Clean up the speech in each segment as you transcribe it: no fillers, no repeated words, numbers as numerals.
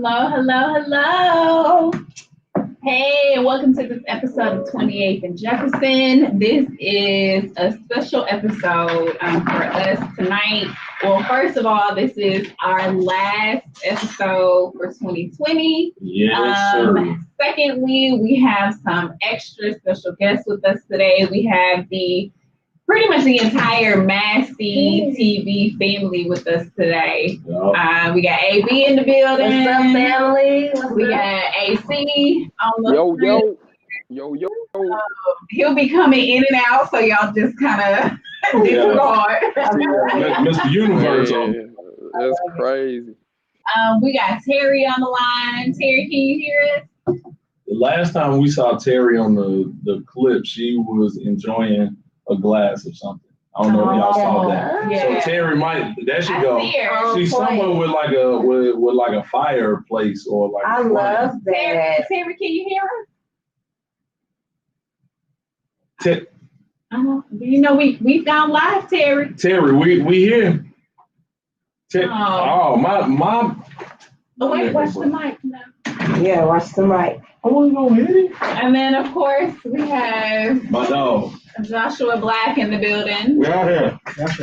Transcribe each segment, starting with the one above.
Hello, hello, hello. Hey, and welcome to this episode of 28th and Jefferson. This is a special episode for us tonight. Well, first of all, this is our last episode for 2020. Yes, sir. Secondly, we have some extra special guests with us today. We have pretty much the entire MassCtv family with us today. Yep. We got AB in the building. What's up, family? We got AC on the Yo. He'll be coming in and out, so y'all just kind of disregard. Mr. Universe. That's crazy. We got Terry on the line. Terry, can you hear us? The last time we saw Terry on the clip, she was enjoying a glass of something. I don't know if y'all saw that. Yeah. So Terry there she go. She's somewhere with like a fireplace or like. I love that. Terry, can you hear us? You know we've gone live, Terry. Terry, we here. My. Oh wait, watch the mic. No. Yeah, watch the mic. I want to go hit it. And then of course we have my dog. Joshua Black in the building. We out here. Yes,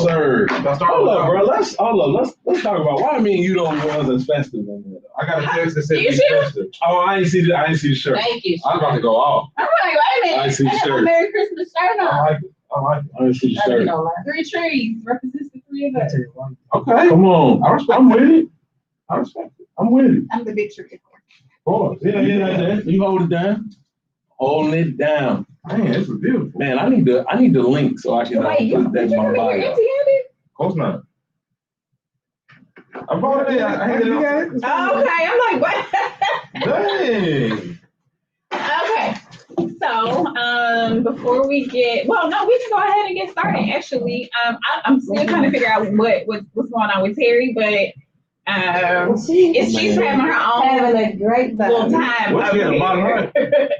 sir. Hold up, bro. Let's talk about why you don't was as festive in there. I got a text that said be festive. Oh, I ain't see the shirt. Thank you. I was about to go off. I'm like, wait a minute. I ain't see the shirt. Merry Christmas shirt on. I like it. I didn't see the shirt. 3 trees represents the 3 of us. Okay. Come on. I'm with it. I respect it. I'm with it. I'm the big tree. Of course. Yeah. You hold it down. Holding it down. Man, this is beautiful. Man, I need the link so I can Wait, put that in my bio. Of course not. I brought it in. I handed it off. Oh, okay. I'm like, what? Dang. Okay. So, before we get, we can go ahead and get started. Actually, I'm still trying to figure out what's going on with Terry, but she's having her own having a great little time. What's the bottom right?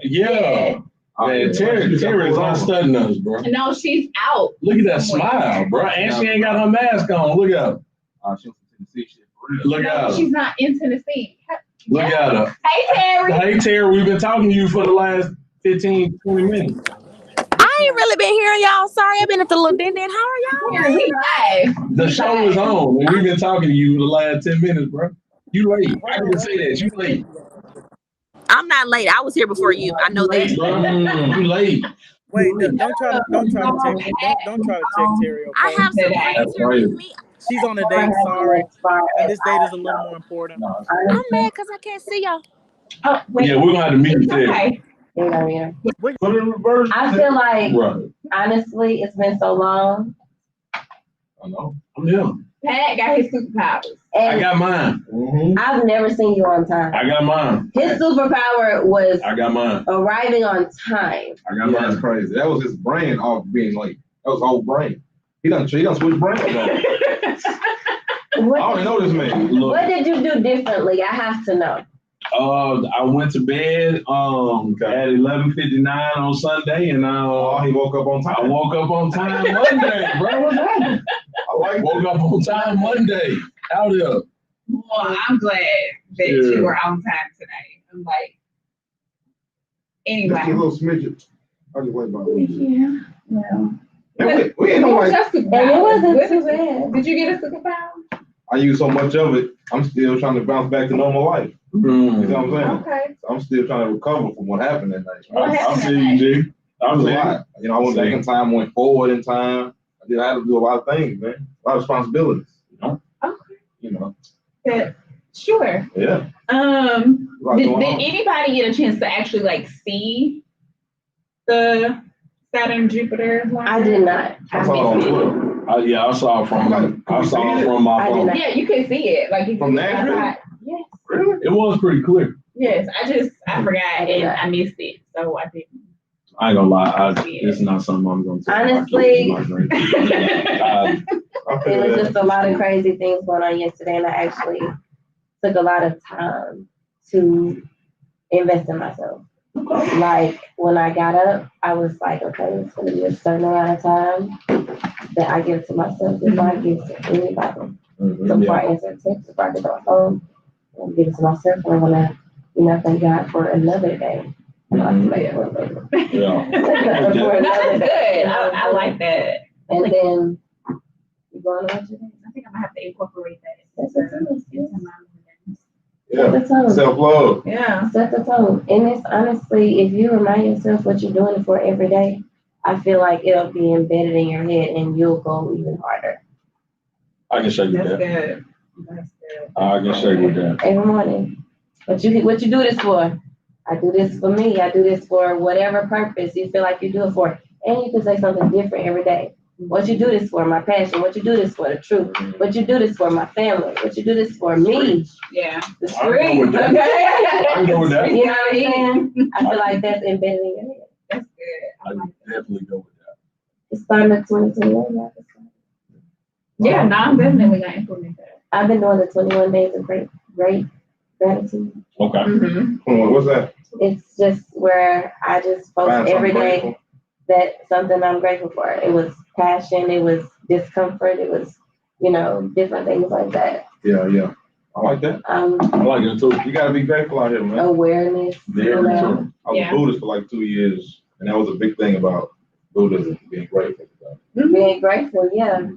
Yeah. Man, Terry is unstudying us, bro. No, she's out. Look at that smile, bro. And she ain't got her mask on. Look at her. She's in Tennessee shit for real. Look at her. She's not in Tennessee. Look at her. Hey, Terry. Hey, Terry. We've been talking to you for the last 15, 20 minutes. I ain't really been hearing y'all. Sorry, I've been at the little din. How are y'all? We live. The show is on, and we've been talking to you for the last 10 minutes, bro. You late. I didn't say that. You late. I'm not late. I was here before you. I know that. You late. Wait, don't try to check Terry. Okay? I have some friends here with me. She's on a date. Sorry, and this date is a little more important. I'm mad because I can't see y'all. Oh, wait. Yeah, we're gonna have to meet there. Okay. I feel like, honestly, it's been so long. I know. I'm him. Pat got his superpowers. I got mine. Mm-hmm. I've never seen you on time. I got mine. His superpower was I got mine. Arriving on time. I got mine. That's crazy. That was his brain off being late. That was whole brain. He done switch brains. I already know this man. Look. What did you do differently? I have to know. I went to bed at 11:59 on Sunday, and he woke up on time. I woke up on time Monday, bro. What's happening? Woke up on time Monday. Out here. Well, I'm glad that you were on time today. I'm like, anyway. Just a little smidget. I just went by. Yeah. Well. We ain't know and it wasn't too bad. Did you get a superpower? I use so much of it. I'm still trying to bounce back to normal life. You know what I'm saying? Okay. So I'm still trying to recover from what happened that night. I see you, G. I was a lot. I went back in time, went forward in time. I had to do a lot of things, man. A lot of responsibilities. Okay. Yeah. Sure. Yeah. Did anybody get a chance to actually see the Saturn Jupiter line? I did not. I saw it on Twitter. I saw it from my phone. Yeah, you can see it. Like from Nashville? Yes. Really? It was pretty clear. Yes, I forgot and I missed it, so I didn't. I ain't gonna lie, it's not something I'm gonna take. Honestly, it was just a lot of crazy things going on yesterday, and I actually took a lot of time to invest in myself. Like when I got up, I was like, okay, it's gonna be a certain amount of time that I give to myself before I give to anybody. So before I answer a text, before I get on the phone, want to give it to myself, and I want to, thank God for another day. Yeah. That's good. I like that. And then you going to watch it? I think I'm gonna have to incorporate that. Self-love. Yeah. Set the tone. And it's honestly, if you remind yourself what you're doing it for every day, I feel like it'll be embedded in your head and you'll go even harder. I can shake with That's that. good. That's good. I can shake with that. Every morning. What you do this for? I do this for me. I do this for whatever purpose you feel like you do it for. And you can say something different every day. What you do this for? My passion. What you do this for? The truth. What you do this for? My family. What you do this for? Me. Yeah. The street. Okay. I go with that. You know what I'm saying? I feel like that's embedded in your head. That's good. I can definitely go with that. It's starting at 2021. Yeah, no, I'm definitely gonna implement that. I've been doing the 21 days of great gratitude. Okay. Mm-hmm. What's that? It's just where I just post Find every something day grateful. that something I'm grateful for. It was passion, it was discomfort, it was, different things like that. Yeah. I like that. I like it too. You gotta be grateful out here, man. Awareness. Very true. I was Buddhist for like 2 years, and that was a big thing about Buddhism, being grateful. Being grateful, yeah.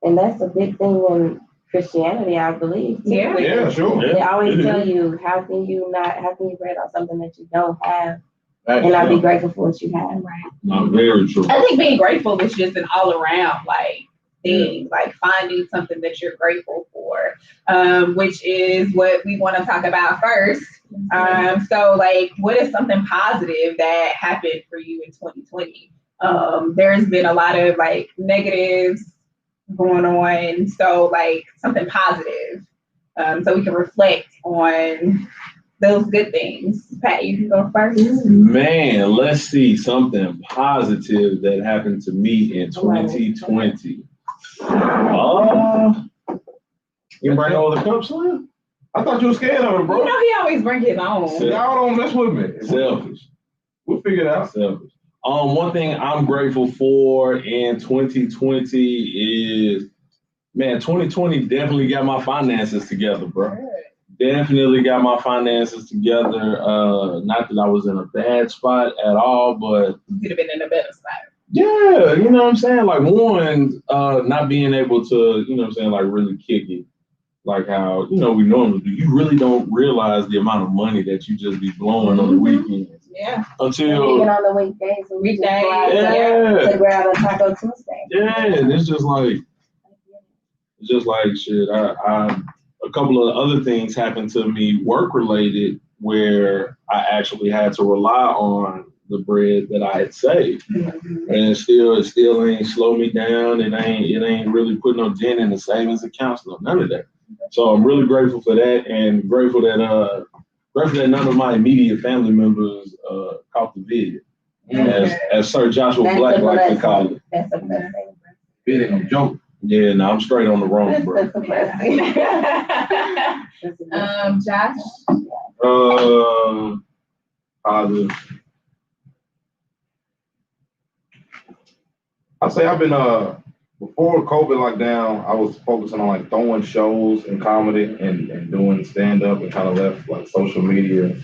And that's a big thing in Christianity, I believe. Too. Yeah, sure. They always tell you, how can you pray about something that you don't have and not be grateful for what you have? Right. No, very true. I think being grateful is just an all around thing, like finding something that you're grateful for, which is what we want to talk about first. So what is something positive that happened for you in 2020? There's been a lot of negatives going on. So something positive. So we can reflect on those good things. Pat, you can go first. Man, let's see something positive that happened to me in 2020. You bring over the cup, son? I thought you were scared of it, bro. He always bring his own. Y'all don't mess with me. Selfish. We'll figure it out. Selfish. One thing I'm grateful for in 2020 is, 2020 definitely got my finances together, bro. Definitely got my finances together. Not that I was in a bad spot at all, but you could have been in a better spot. Yeah, you know what I'm saying? One, not being able to, really kick it. Like how, we normally do. You really don't realize the amount of money that you just be blowing on the weekends. Yeah. Until even on the weekdays. Weekdays. To grab a Taco Tuesday. Yeah, and it's just shit. I a couple of other things happened to me work related where I actually had to rely on the bread that I had saved. And it still ain't slowed me down. It ain't really put no dent in the savings accounts, none of that. So I'm really grateful for that, and grateful that none of my immediate family members caught the vid. As Sir Joshua Black likes to call it. That's a blessing. It ain't no joke. Yeah, no, I'm straight on the road, bro. That's a blessing. Josh? Positive. I'll say I've been before COVID lockdown, I was focusing on throwing shows and comedy and doing stand up, and kind of left social media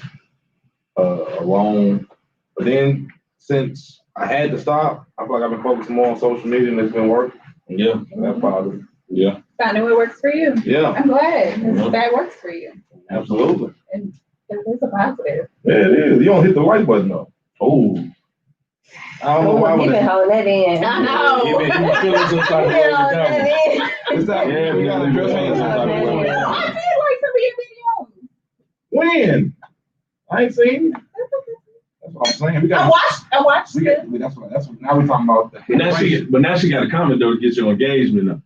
alone. But then since I had to stop, I feel like I've been focusing more on social media, and it's been working. Yeah, that's positive. Yeah. I know it works for you. Yeah. I'm glad that works for you. Absolutely. And it's a positive. Yeah, it is. You don't hit the like button though. Oh. I don't know why. You've been holding that in. I know. You been feeling some type of way with that one. It's that, Yeah, we gotta address it some type of way. I did like some of your videos. When? I ain't seen it. That's what I'm saying. We got. I watched it. That's what. Now we talking about the. But now she got a comment though to get your engagement up.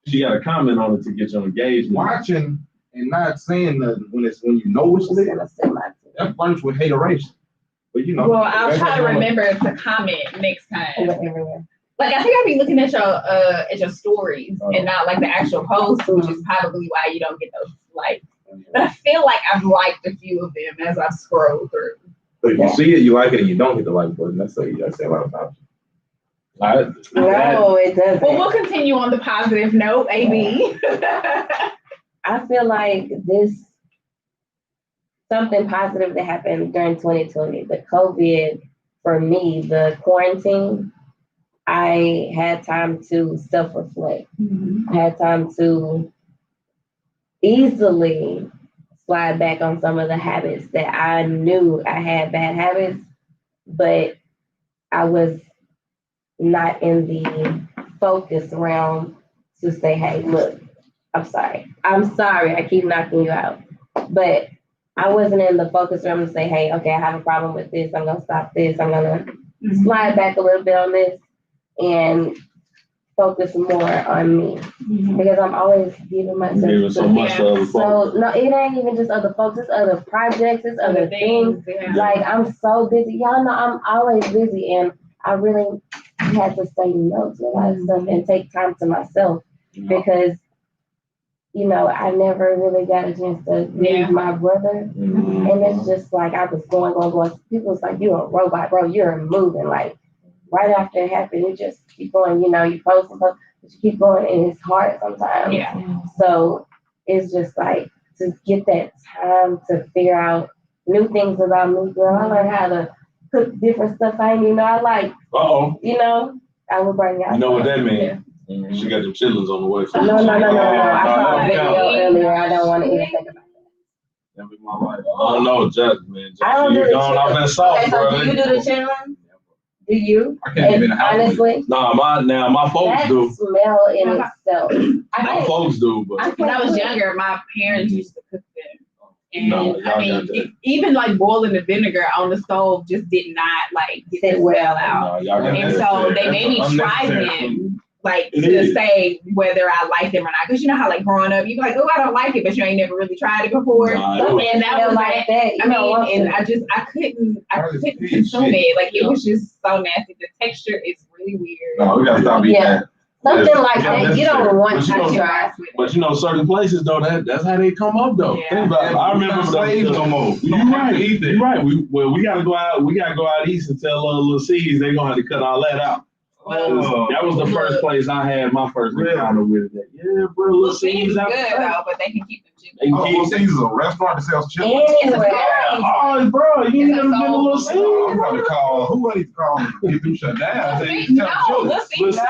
She got a comment on it to get your engagement. Watching and not saying nothing when you know it's lit. That furnished with hateration. But Well, I'll try to remember to comment next time. Everywhere. I think I'll be looking at your stories and not the actual posts, which is probably why you don't get those likes. But I feel like I've liked a few of them as I've scrolled through. So if you see it, you like it, and you don't hit the like button. That's a lot of times. No, it doesn't. Well, we'll continue on the positive note, AB. I feel like something positive that happened during 2020, the COVID, for me, the quarantine, I had time to self-reflect. I had time to easily slide back on some of the habits that I knew I had bad habits, but I was not in the focus realm to say, hey, look, I'm sorry, I keep knocking you out. But I wasn't in the focus realm to say, hey, okay, I have a problem with this, I'm gonna stop this, I'm gonna slide back a little bit on this and focus more on me. Because I'm always giving myself so much to other folks. So no, it ain't even just other folks, it's other projects, it's other things. Like I'm so busy. Y'all know I'm always busy, and I really had to say no to a lot of stuff and take time to myself because I never really got a chance to meet my brother. And it's just like I was going. People was like, you're a robot, bro, you're moving. Like right after it happened, you just keep going, you post and post, but you keep going, and it's hard sometimes. Yeah. So it's just like to get that time to figure out new things about me, girl. I learned how to cook different stuff I didn't even know I like. I will bring y'all. You know what that means? She got them chitlins on the way. No. I saw a video earlier. I don't want to even think about that. That'd be my life. Oh no, Judge, man. I don't do the going off that sauce, okay, bro. So do you do the chitlins? Do you? I can't even honestly. Nah, my folks that do. Smell in itself. My folks do, but when I was younger, my parents used to cook them. And even like boiling the vinegar on the stove just did not like get the well out. And so they made me try them. Like to say whether I liked them or not, because you know how like growing up, you like, oh, I don't like it, but you ain't never really tried it before. And that was like that. And I couldn't consume it. Like it was just so nasty. The texture is really weird. No, we gotta stop eating that. Something like that. You don't want to try. But certain places though, that's how they come up though. Yeah. I remember slaves no more. You're right. We gotta go out. We gotta go out east and tell little C's they gonna have to cut all that out. That was the first place I had my first encounter with it. Yeah, bro, Little Caesars out good though, but they can keep them cheap. Little Caesars is a restaurant that sells chicken. Oh, bro, you never been to Little Caesars? I'm about to call. Who I need to call? Get them shut down. Little Caesars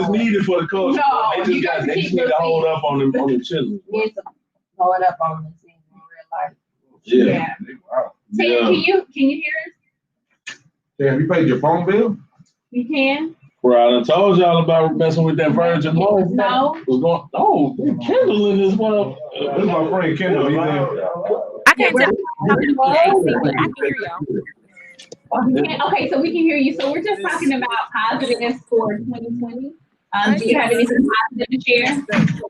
is needed for the culture. They just need to hold up on them children. Need to hold up on them in real life. Yeah. Tim, can you hear us? Yeah, have you paid your phone bill? You can. Bro, I done told y'all about messing with that Virgin Mobile. No. Kendall in this one. This is my friend Kendall. I can't tell you AC, but I can hear y'all. Okay, so we can hear you. So we're just talking about positives for 2020. Do you have anything positive to share?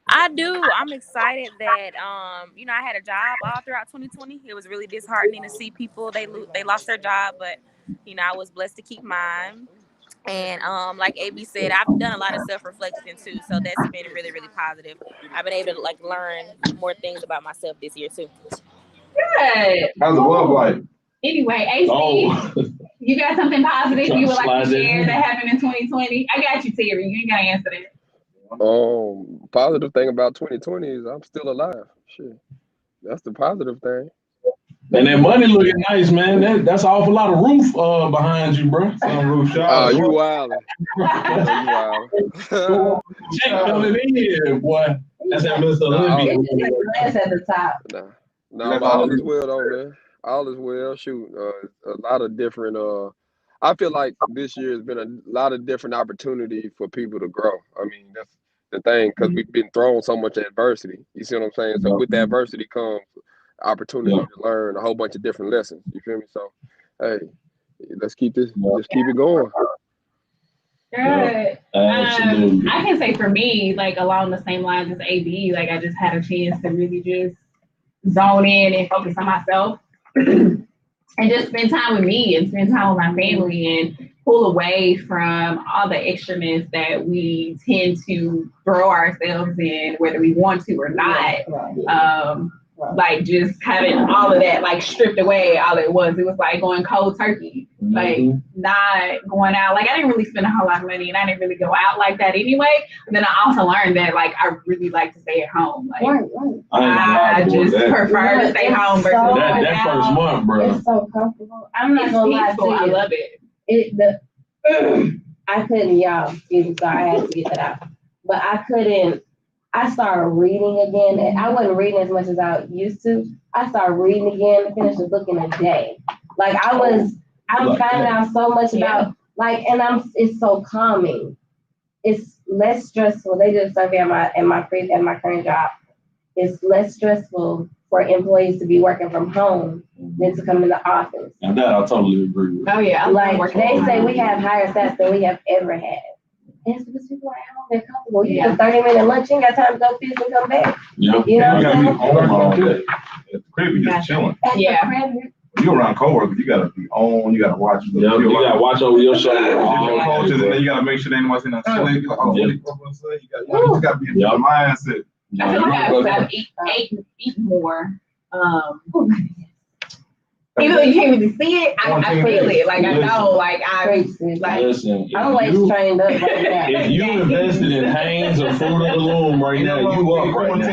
I do. I'm excited that I had a job all throughout 2020. It was really disheartening to see people they lost their job, but I was blessed to keep mine. And like AB said, I've done a lot of self-reflection too, so that's been really, really positive. I've been able to learn more things about myself this year too. Good. How's the love life? Anyway, AC, you got something positive you would like to share that happened in 2020? I got you, Terry. You ain't gotta answer that. Positive thing about 2020 is I'm still alive. Shit, that's the positive thing. And that money looking nice, man. That's an awful lot of roof behind you, bro. Some roof shot. Oh, you wildin'. Check coming in here, boy. That's that Mr. Olympic. Glass at the top. No, all is well though, man. All is well. Shoot, a lot of different. I feel like this year has been a lot of different opportunity for people to grow. I mean, that's the thing, because we've been thrown so much adversity. You see what I'm saying? So with the adversity comes opportunity to learn a whole bunch of different lessons. You feel me? So, hey, let's keep it going. Good. I can say for me, like along the same lines as AB, like I just had a chance to really just zone in and focus on myself and just spend time with me and spend time with my family and pull away from all the extraness that we tend to throw ourselves in, whether we want to or not. Like just having all of that like stripped away all it was. It was like going cold turkey. like not going out. Like I didn't really spend a whole lot of money, and I didn't really go out like that anyway. But then I also learned that like I really like to stay at home. Like I just prefer to stay home versus that first month, bro. It's so comfortable. I'm not gonna lie to you. I love it. I couldn't, y'all. Excuse me, sorry, I had to get that out. But I couldn't. I started reading again, and I wasn't reading as much as I used to. I started reading again, finished a book in a day. Like I'm finding out so much about it's so calming. It's less stressful. They did a survey at my current job. It's less stressful for employees to be working from home than to come in the office. And that I totally agree with. Oh yeah, like they say, we have higher stats than we have ever had. It's because people are at home, they're comfortable. You get a 30-minute lunch, you ain't got time to go fish and come back. Yeah. You know You what I'm gotta be saying? home all day. At the crib, you just chilling. Yeah. When you around coworkers, you gotta be on. You gotta watch. You gotta watch over your shoulder. Cultures, and then you gotta make sure they ain't watching that chilling. You like, what you just gotta be in your mindset. I feel like I've eaten more. Even though you can't really see it, I feel it. Like I know, like Listen, I'm always trained up right now. if you invested in Hanes or Fruit of the Loom right now, you up right now.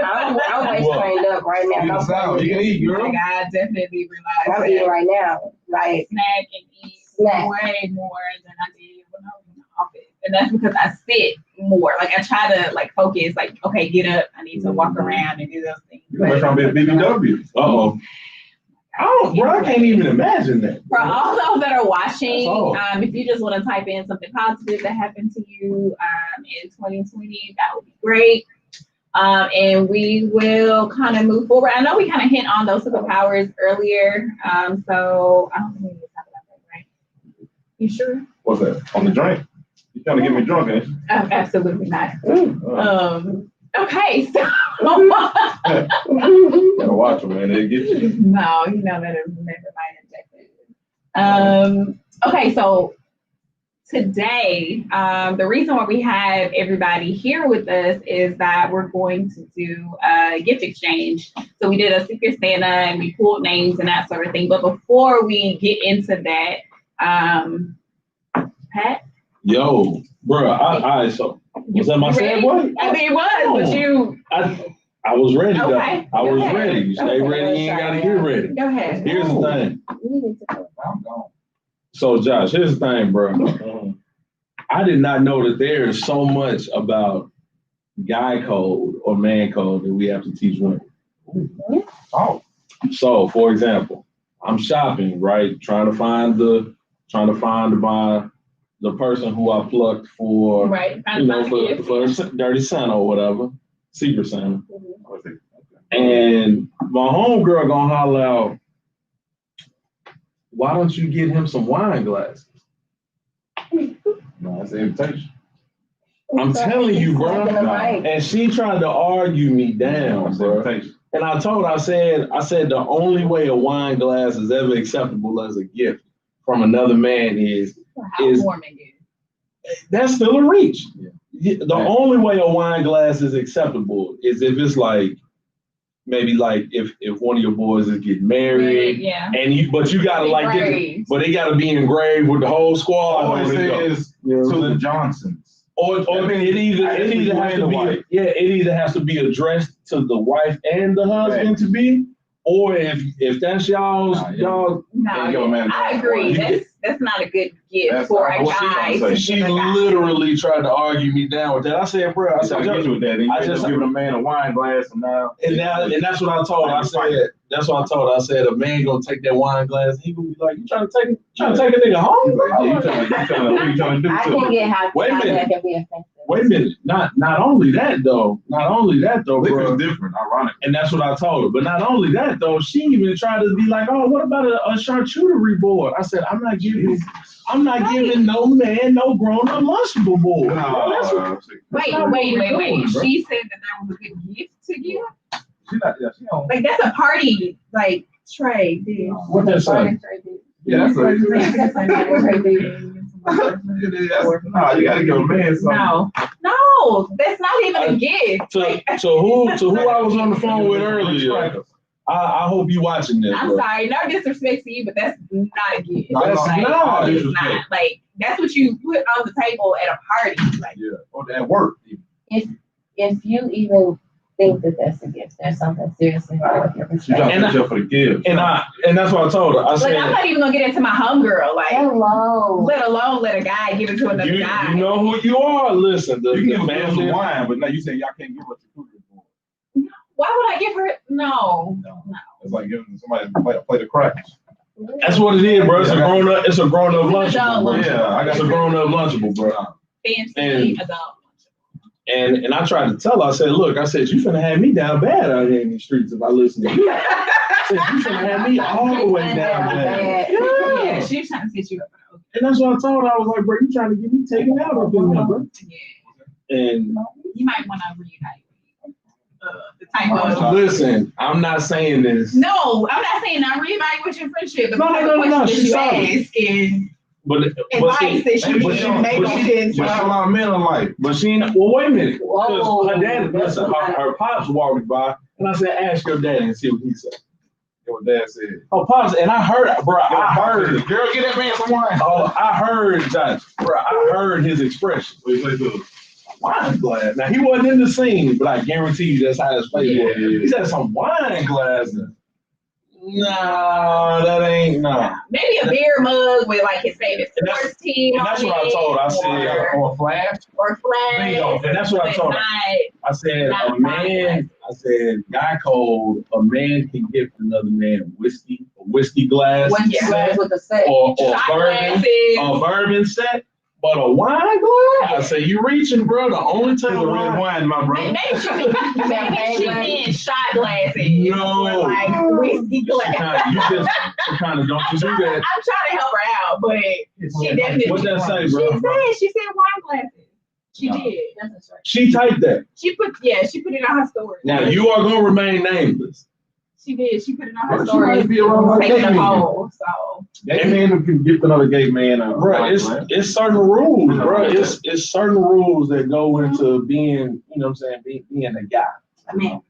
I'm always trained up right now. You can eat, girl. Like I definitely realized I'm eating right now. Like snack and eat way more than I did when I was in the office. And that's because I sit more. Like I try to like focus, like, okay, get up. I need to walk around and do those things. You're trying to be a BBW. Uh-oh. I can't even imagine that. For all those that are watching, if you just want to type in something positive that happened to you in 2020, that would be great. And we will kind of move forward. I know we kind of hit on those superpowers earlier. So I don't think we need to talk about that, right? You sure? What's that? On the drink? You trying to get me drunk, ain't you? Absolutely not. Okay, so gotta watch them, man. They get you. No, you know that it was never my objective. Okay, so today, the reason why we have everybody here with us is that we're going to do a gift exchange. So we did a Secret Santa and we pulled names and that sort of thing. But before we get into that, Pat? Yo, bro, was that my segue? I mean, it was, but you. I was ready, though. Okay. I was ready. You stay ready, you ain't gotta get ready. Go ahead. Here's the thing. I'm gone. So, Josh, here's the thing, bro. I did not know that there is so much about guy code or man code that we have to teach women. Oh. So, for example, I'm shopping, right? Trying to find the person who I plucked for, right, for Dirty Santa or whatever, Secret Santa. And my homegirl gonna holler out, why don't you get him some wine glasses? No, that's an invitation. I'm telling you, bro. And she tried to argue me down, bro. And I told her, I said the only way a wine glass is ever acceptable as a gift from another man is that's still a reach. Yeah. The only way a wine glass is acceptable is if it's like maybe like if one of your boys is getting married, but you gotta like but they gotta be engraved with the whole squad. Or it says to the Johnsons. Or it either has to be addressed to the wife and the husband to be, or if that's y'all's. I agree. That's not a good gift for a guy. She literally tried to argue me down with that. I said, bro, I get you with that. I just giving a man a wine glass and that's what I told her. I said, a man gonna take that wine glass. He gonna be like, you trying to take a nigga home? What are you trying to do? I can get how that can be offensive. Wait a minute. Not only that though, bro. Liquor's different, ironic. And that's what I told her. But not only that though, she even tried to be like, oh, what about a charcuterie board? I said, I'm not giving no man no grown-up Lunchable board. Wait. She said that was a good gift to give? She don't. Like that's a party, like tray, dude. What that say? Yeah, that's a no, you gotta give a man something. No, that's not even a gift. So who I was on the phone with earlier? I hope you watching this. I'm bro. sorry, no disrespect to you, but that's not a gift. That's like, not it's not. Like that's what you put on the table at a party. Like Yeah, or at work. If you even think that that's a gift, there's something seriously wrong with your She got perspective. to put for the kids. And that's what I told her. I I'm said, not even gonna get into my homegirl. Like Hello. let alone let a guy give it to another you guy. know who you are. Listen, You can give the them some family. wine, but now you say y'all can't give us the cookies. Why would I give her? No. It's like giving somebody a plate of crackers. That's what it is, bro. It's a grown up. It's a grown up lunchable, bro. Yeah, I got It's a grown up lunchable, bro. Fancy adult. And I tried to tell her. I said, look, I said you finna have me down bad out here in these streets if I listen to you. I said you finna have me all the way down bad. Yeah, she's trying to set you up. And that's what I told her. I was like, bro, you trying to get me taken out up in there, bro. Yeah. And You might want to reunite. The type of. listen, I'm not saying this. No, I'm not saying not reevaluate your friendship. The No. She's She's ask and But advice that she maybe didn't. she got a lot of men in life. But she ain't, well, wait a minute. Whoa. Because her daddy, listen, her pops walked by, and I said, ask your daddy and see what he said. What dad said. Oh, pops, and I heard, bro, I heard. Girl, get that man some wine. Oh, I heard, Josh, bro, I heard his expression. What you say to him? Wine glass. Now, he wasn't in the scene, but I guarantee you that's how his face was. Yeah. He said some wine glasses. No, that ain't, no. Maybe a beer mug with like his favorite sports team. And that's what I told her. I said, Or a flash. or flag. And that's what I told her. I said, I said, guy code, a man can gift another man whiskey, a whiskey glass, One glass with a set. or Shot bourbon, glasses. a bourbon set, but a wine glass? I say, you reaching, bro. The only Take time a red wine, my brother. Maybe she meant shot glasses. No. Or like whiskey glasses. You just kind of don't you do that. I'm trying to help her out, but she definitely. What that say, bro? She said wine glasses. She did. That's right. She typed that. She put it on her story. Now you are gonna remain nameless. She did. She put it on her Well, she story. might be around like Taking gay a men. poll. So Gay man can gift another gay man. Bro, it's certain rules, bro. It's certain rules that go into being, you know what I'm saying, being a guy. I mean,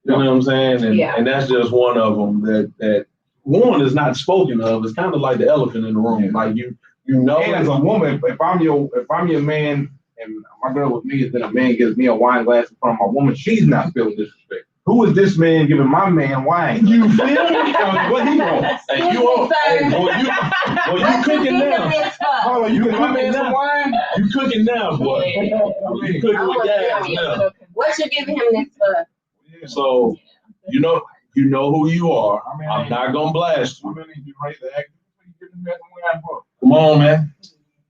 You know what I'm saying? And, Yeah. and that's just one of them that one is not spoken of. It's kind of like the elephant in the room. Yeah. Like you know, And as a woman, if I'm your man and my girl with me, then a man gives me a wine glass in front of my woman, she's not feeling disrespect. Who is this man giving my man wine? you feel me? What he wants? And you want, you cooking now. Oh, you giving my man some wine? You cooking now, boy. yeah. You cooking with gas now. What you giving him this for? So you know who you are. I mean, I'm not gonna blast you. I'm gonna need you right to act. What you giving me some wine for? Come on, man.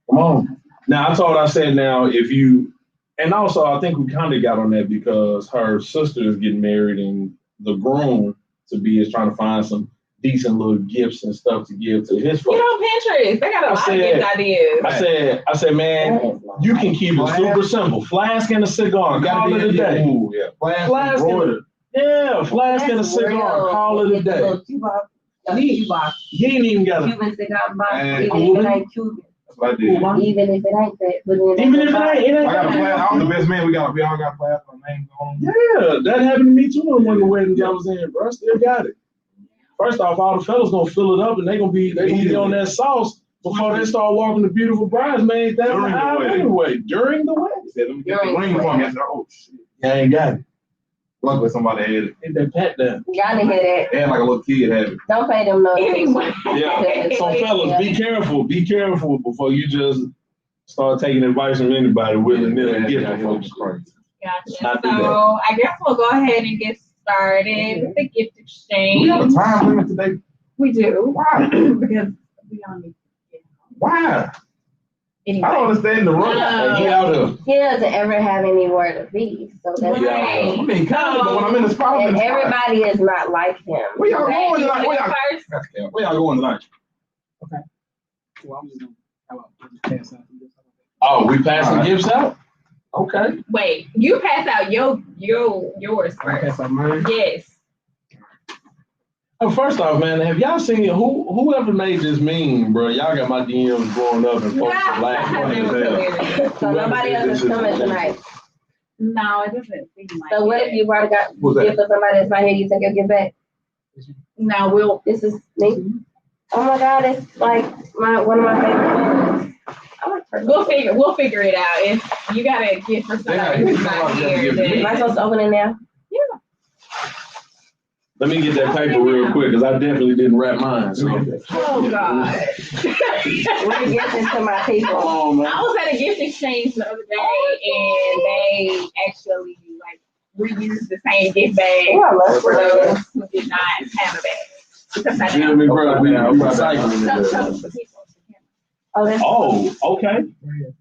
Come on. Now I said now if you, and also I think we kind of got on that because her sister is getting married and the groom to be is trying to find some decent little gifts and stuff to give to his Get folks. on Pinterest. They got a lot of gift ideas. I said, man, you can keep it super simple. Flask and a cigar. Call it a day. Ooh, yeah. Flask and flask and a cigar. Call it a day. He ain't even got a. Cuban cigar box, And even if it ain't Cuban. That's what I did. Even if it ain't that, put it in Even if it ain't. I got a flask. I'm the best man. We all got flask with our names on. Yeah, that happened to me too in one of the weddings I was in, bro. I still got it. First off, all the fellas gonna fill it up and they gonna be on that sauce before they start walking the beautiful bridesmaids down During the the aisle wedding. anyway. During the wedding. He said, let me get the ring for me. I said, oh shit. Yeah, I ain't got it. Luckily somebody had it. Hit that pat down. Y'all didn't hear that. They had like a little kid had it. Don't pay them no Anyway. Yeah. So fellas, be careful before you just start taking advice from anybody willy-nilly and giving folks. Gotcha. Not do that. So I guess we'll go ahead and get started with the gift Do exchange. we have a time limit today? We do. Why? Because we only Why? anyway. I don't understand the rule. No. Get out of. He doesn't ever have anywhere to be, so that's Right. I mean, kind of, but when I'm in the spot, I'm in and the spot. everybody is not like him. Where y'all Right. going tonight? You wanna go first? Where y'all going tonight? Well, I'm just gonna pass out. Oh, we passing All right. gifts out? Okay. Wait, you pass out yours I first. pass out mine. Yes. Oh, first off, man, have y'all seen whoever made this meme, bro? Y'all got my DMs blowing up and folks are laughing as hell. So nobody else is coming tonight. No, it doesn't seem like So what it. if you already got Who's that? gift for somebody that's not here, you think you'll get back? No, This is me. Oh my God, it's like one of my favorite colors. we'll figure it out. If you got a gift for somebody who's not here, then Am I supposed to open it now? Let me get that paper real quick, because I definitely didn't wrap mine. So. Oh God. We're gifting to my people. Oh, man. I was at a gift exchange the other day, and they actually like reused the same gift bag for those who did not have a bag. Because I didn't. We recycling it. Oh, okay.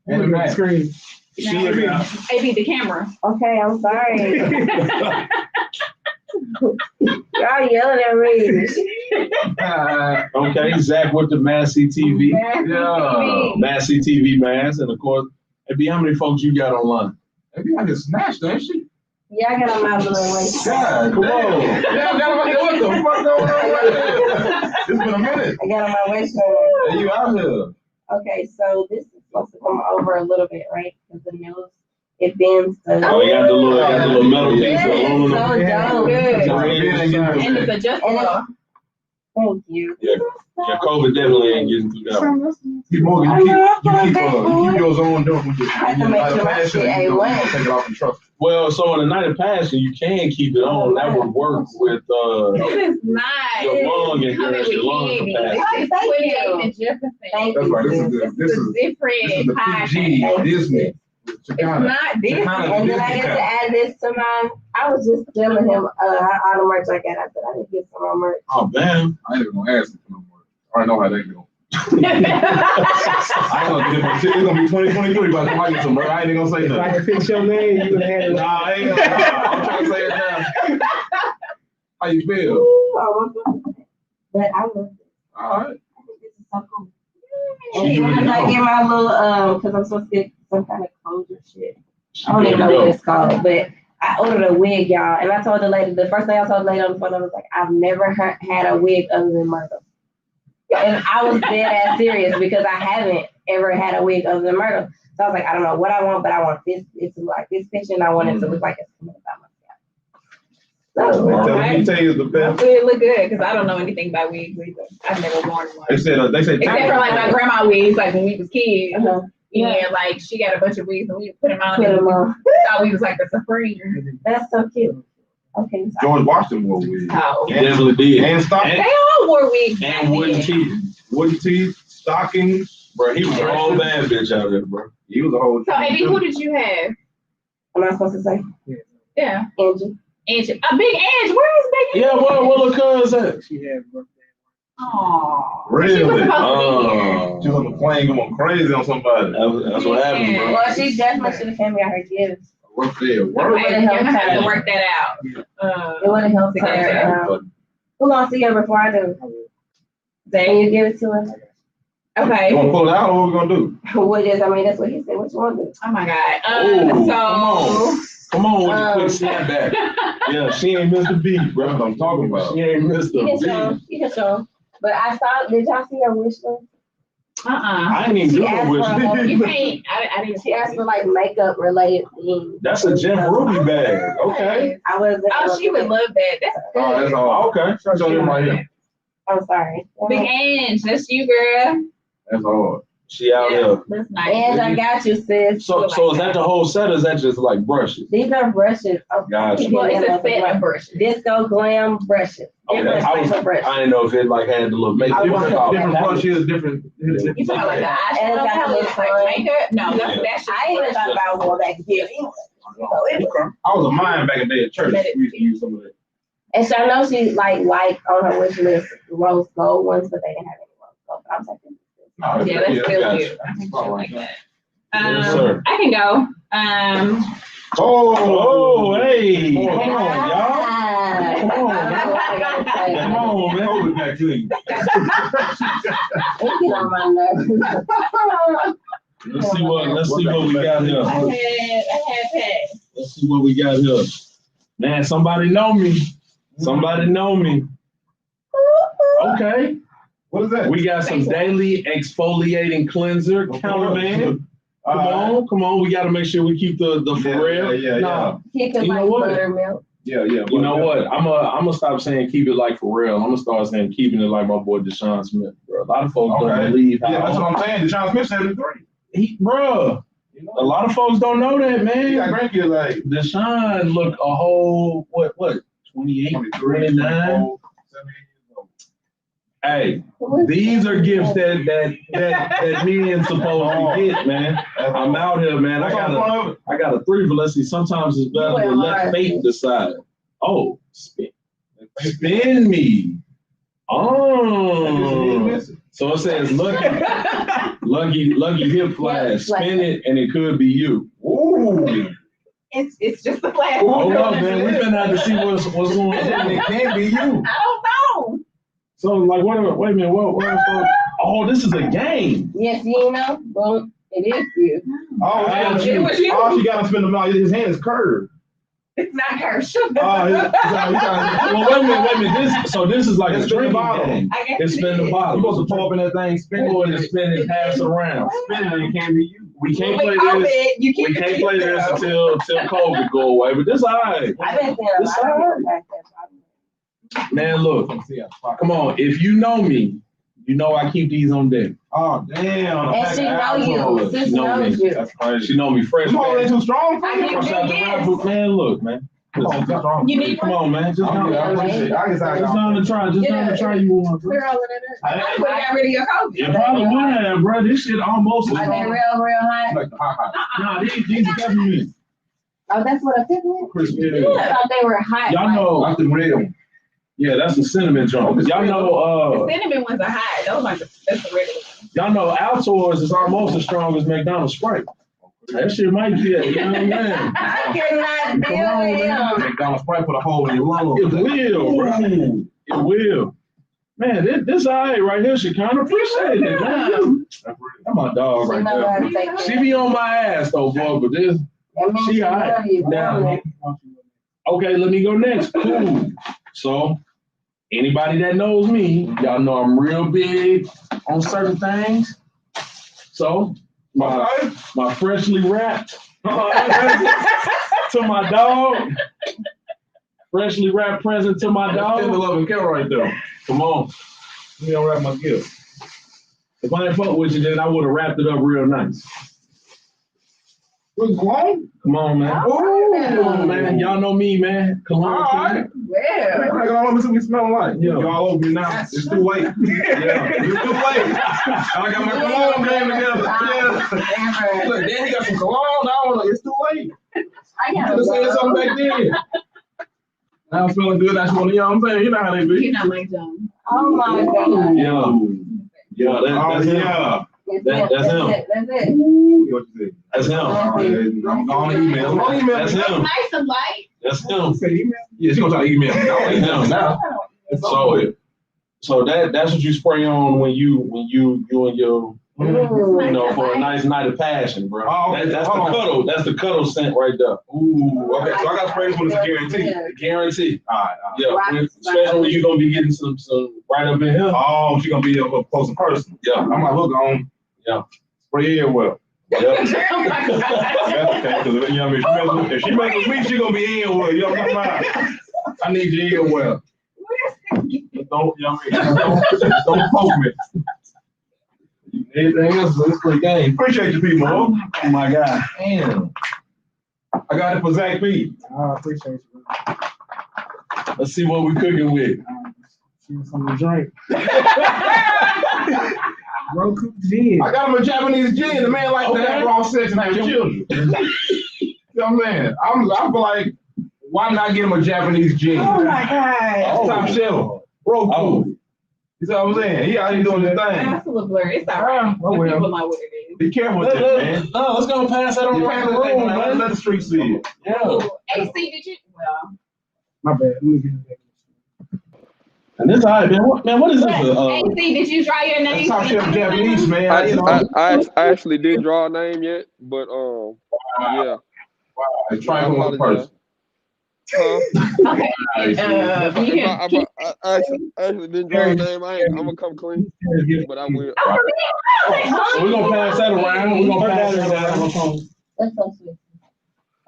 And the Mac screen. AB the camera. okay, I'm sorry. Y'all yelling at me. Okay, Zach with the MassCtv. Yeah. MassCtv mask, and of course, AB, how many folks you got online? Maybe I just snatched that shit. Yeah, I got on my little waist. God, come on. What the fuck going on right there? It's been a minute. I got on my waist. Hey, you out here? Okay, so this is supposed to come over a little bit, right? Because the nose, it bends. Oh, you got the little metal piece of It's aluminum. so dope. Good. And it's adjustable. Thank you. Yeah, COVID definitely ain't getting through that one. Keep Morgan, you keep yours on, don't you? I have to make sure my shit ain't wet. Take it off and trust. Well, so on the night of passion, you can keep it on. That would work with This is not. your lung and coming with your lung candy. capacity. This is 28 and Jefferson. Thank That's you. right. This is different the podcast. PG Disney. It's not Disney. And then I get to add this to mine. I was just telling him all the merch I got. I said I didn't get some more merch. Oh, man. I ain't even gonna ask him no more. I already know how that go. I ain't gonna get it. It's gonna be 2023, but I get some merch. I ain't even gonna say If I nothing. could fix your name, you would have had it. Nah, I ain't gonna. I'm trying to say it now. How you feel? Ooh, I want to, but I love it. All right. I think this is so cool. And sometimes I get my little because I'm supposed to get some kind of closure shit. I don't even know what it's called, but I ordered a wig, y'all, and I told the lady, the first thing I told the lady on the phone, I was like, I've never had a wig other than Myrtle. And I was dead ass serious because I haven't ever had a wig other than Myrtle. So I was like, I don't know what I want, but I want this, it to look like this picture, and I want it to look like it's coming about myself. So, Let me tell you the best. It look good because I don't know anything about wigs either. I've never worn one. They said Except for like my grandma wigs, like when we was kids. Yeah. And like she got a bunch of wigs and we put them on. Put them on. Thought we was like the Supreme. That's so cute. Okay. George Washington wore wigs. Oh. He definitely did. And stockings. They all wore wigs. back And wooden then. teeth. Wooden teeth, stockings. Bro, he was a whole bad bitch out there, bro. He was a whole. So Amy, who did you have? Am I supposed to say? Yeah. Angie. Angie. A big Ange. Where is Big Yeah, Ange? what little cuz at? She had birthday. Aww. Really? She was supposed to be here. She was on the plane going crazy on somebody. That's what happened, bro. Well, she definitely should have came got her gifts. Work there. Work. Okay, you're gonna have to work that out. It would have helped her. But Who gonna see her before I do? Can you give it to her? Okay. You want to pull it out or what we going to do? What is? I mean, that's what he said. What you want to do? Oh my God. Ooh, come on with the quick snapback. Yeah, she ain't missed a beat, bro. That's what I'm talking about. She ain't missed a You can show beat. him. You can show him. But I saw. Did y'all see her wish list? I ain't even She doing asked with for a You you. can't. I didn't. She asked for like makeup related things. That's a Jeff Ruby bag. Okay. I wasn't. Oh, she would love that. That's good. Oh, that's all. Okay. Show them right here. I'm sorry. Big Ange, that's you, girl. That's hard. She out here. That's nice. And I got you, sis. So is that the whole set or is that just like brushes? These are brushes. Oh, Gotcha. Well, it's a set of brushes. Disco glam brushes. Okay. Different types of brushes. I didn't know if it like had the little makeup. Different brushes, different. You talking about like the And it's got eyeshadow a little palette, like makeup? No, that's just I even thought about going back to get it. I was a mime back in the day at church. We used to use some of that. And so I know she like on her wish list rose gold ones, but they didn't have any rose gold. I was like, Yeah, that's still gotcha. cute. I think she'll like that. Yes, sir. I can go. Oh, hey. come Come on, y'all. Come on, y'all. Come on, man. Hold it back clean. It get on my nerves. Let's see what we got here. I had that. Let's see what we got here. Man, somebody know me. Somebody know me. Okay. What is that? We got some daily exfoliating cleanser, counterman. Come on. We got to make sure we keep the for real. Yeah. He could You know like what? buttermilk. Yeah. You know what? I'm gonna stop saying keep it like for real. I'm gonna start saying keeping it like my boy Deshaun Smith, bro. A lot of folks don't believe how. Yeah, that's what I'm saying. Deshaun Smith 73. Bro. A lot of folks don't know that, man. He got grandkids like Deshaun look a whole what 28, 29. Hey, these are gifts that men supposed to get, man. I'm out here, man. I got a 3, but let's see. Sometimes it's better to let fate decide. Oh, spin me. Oh, so it says lucky hip flash. Spin it, and it could be you. Ooh. It's just a flash. Hold up, man. We're gonna have to see what's going on. It can't be you. I don't know. So, like, wait a minute. What? Oh, this is a game. Yes, you know. Well, it is you. Oh, it was you. Oh, she got to spin the mouth. His hand is curved. It's not her. Well, wait a minute. This is like a string game. It's spin the bottom. You're supposed to pull up in that thing, spin it, and spin it, pass it around. Spin it, and it can't be you. We can't play this. We can't play this until COVID go away. But this all right. I've been saying a lot of Man, look. Come on. If you know me, you know I keep these on deck. Oh, damn. And she know you. She knows you. That's crazy. She know me fresh. You holding too strong? Man, look, man. You need Come on, man. Just down to try. Just down to try you one. I got rid of your COVID. You probably would have, bro. This shit almost. Are they real hot? Like the hot. Nah, these are peppermint. Oh, that's what a peppermint? Crispy. I thought they were hot. Y'all know. That's the real. Yeah, that's the cinnamon joint. Y'all know. The cinnamon ones are hot. Those are that's the regular ones. Y'all know Altoids is almost as strong as McDonald's Sprite. That shit might be it. You know what I'm saying? I cannot deal with him. McDonald's Sprite put a hole in your lung. It will, bro. It will. Man, this eye right here, she kind of appreciate it, man. That's my dog right there. She be on my ass though, boy, but this, she all right. Now, okay, let me go next. Cool. So, anybody that knows me, y'all know I'm real big on certain things. So, my freshly wrapped to my dog. Freshly wrapped present to my dog. That's the love and care right there. Come on. You don't wrap my gift. If I ain't fuck with you, then I would have wrapped it up real nice. With cologne? Come on, man. Oh, man. Y'all know me, man. Come on. All right. Well. All of us we smell like. Yeah. Y'all all over me now. It's too late. Yeah. It's too late. I got my cologne game together. Yeah. Look, then he got some cologne. Now it's too late. I You got could have said something back then. Now I'm feeling good. That's one of y'all. I'm saying, you know how they be. You're not like John. Oh my God. Yeah, that's him. Yeah. That's him. That's it. What you say? That's him. I'm going to email. That's him. Nice and light. That's him. Say email? Yeah, she gonna try to email me. That's him. So that's what you spray on when you and your for a nice night of passion, bro. Oh, okay. That's the cuddle. That's the cuddle scent right there. Ooh, okay. So I got sprays when it's a guarantee. Guarantee. All right. Yeah, especially when you're gonna be getting some right up in here. Oh, she gonna be up close and personal. Yeah, I'm like, look on. Yeah. Spray it well. Yep. That's okay, because you know what I mean, if she messes with me, she gonna be in well. You know what I'm talking about? I need you in well. Don't, you know what I mean? Don't poke me. Anything else? It's a great game. Appreciate you, people. Oh my God. Damn. I got it for Zach P. I appreciate you. Let's see what we're cooking with. Something to drink. Roku gin. I got him a Japanese gin. The man like to have raw sex and have children. You know what I'm saying? I'm like, why not get him a Japanese gin? Oh my God. Top shelf. Roku. Oh. You see what I'm saying? He out here doing his thing. That's a little blurry. It's all right. Oh, well. People know what it is. Be careful with that, man. No, let's go pass that on around the room, man. Let the street see it. Yeah. AC, did you? Well. My bad. Let me get it back. And this all right, man. What is this? AC, did you draw your name? That's top shelf Japanese, man. I actually didn't draw a name yet, but yeah. Wow. Try one with the person. Okay. I actually didn't draw a name. I'm gonna come clean, but I will. So we're gonna pass that around. We're gonna pass that around. That's so sweet.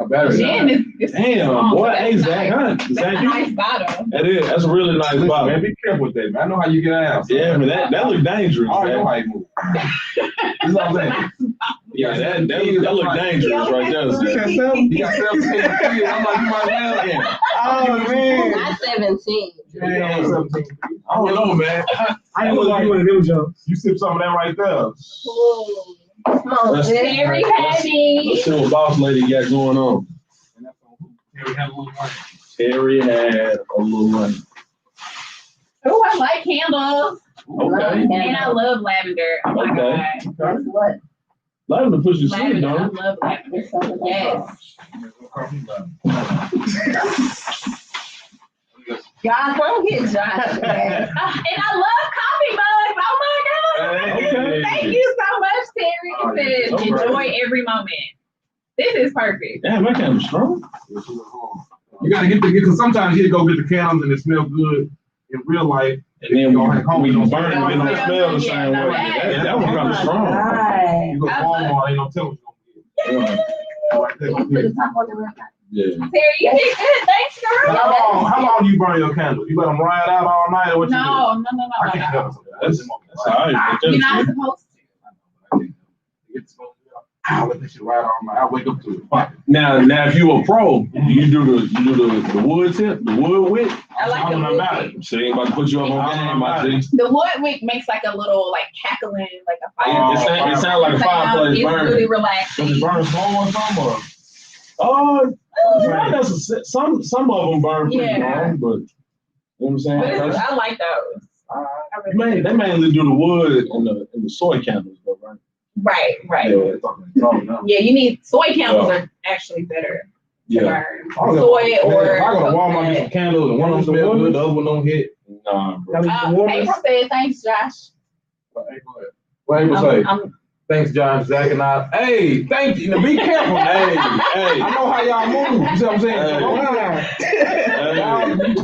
I battery. Gin is Damn, strong, boy, but hey, that's Zach, huh? That's a Zach, nice bottle. that is. That's a really nice Listen, bottle. man, be careful with that, man. I know how you get out. Yeah, man, that look dangerous. I already know Man. how you move. You know what I'm saying? Yeah, that look dangerous right there, Zach. You got 17 kids. I'm like, you might well get. Oh man, Not 17. Man, 17. I don't know, man. I ain't gonna do one of them jumps. You sip some of that right there. Come on, That's sis. Very heavy. Let's see what boss lady got going on. And that's on Terry had a little money. Terry had a little money. Oh, I like candles. Okay. And I love lavender. Oh my Okay. God. That's what? Lavender puts you to sleep, Lavender. I don't it? love lavender. It's something like Yes. Josh, don't get Josh. Man. And I love coffee mugs. Oh my God. Okay. Thank you so much, Terry. Oh, It says, yeah. enjoy every moment. This is perfect. Damn, that kind of strong. You gotta get because sometimes you go get the candles and it smells good in real life. And then go ahead, when you don't burn it, it don't smell the same way. That was kind of strong. You go Walmart, ain't no telling what you're gonna get. Like that. Put the top on the rim. Yeah. Terry, you did good. Thanks, girl. How long do you burn your candles? You let them ride out all night or what you do? No. I can't help it. That's all right. You're not supposed I let this shit ride all night. I wake up to it. Fuck it. Now, if you a pro, you do the wood tip, the wood wick. I like the wood wick. So they ain't about to put you up on game, I think. The wood wick makes like a little like cackling, like a fire. It sounds like a fireplace It's burn. really Does relaxing. it burn slow or something? Or? Not necessarily. Some of them burn pretty Yeah. long, but you know what I'm saying? But I like those. They mainly do the wood and the soy candles, though, right? Right. Yeah. Yeah, you need soy candles are actually better to burn. Soy or if I go to Walmart and get some candles and one of them smells good, the other one don't hit. Nah, bro. April said thanks, Josh. What April say? I'm Thanks, John, Zach, and I. Hey, thank you. Now be careful. Hey. I know how y'all move. You see what I'm saying?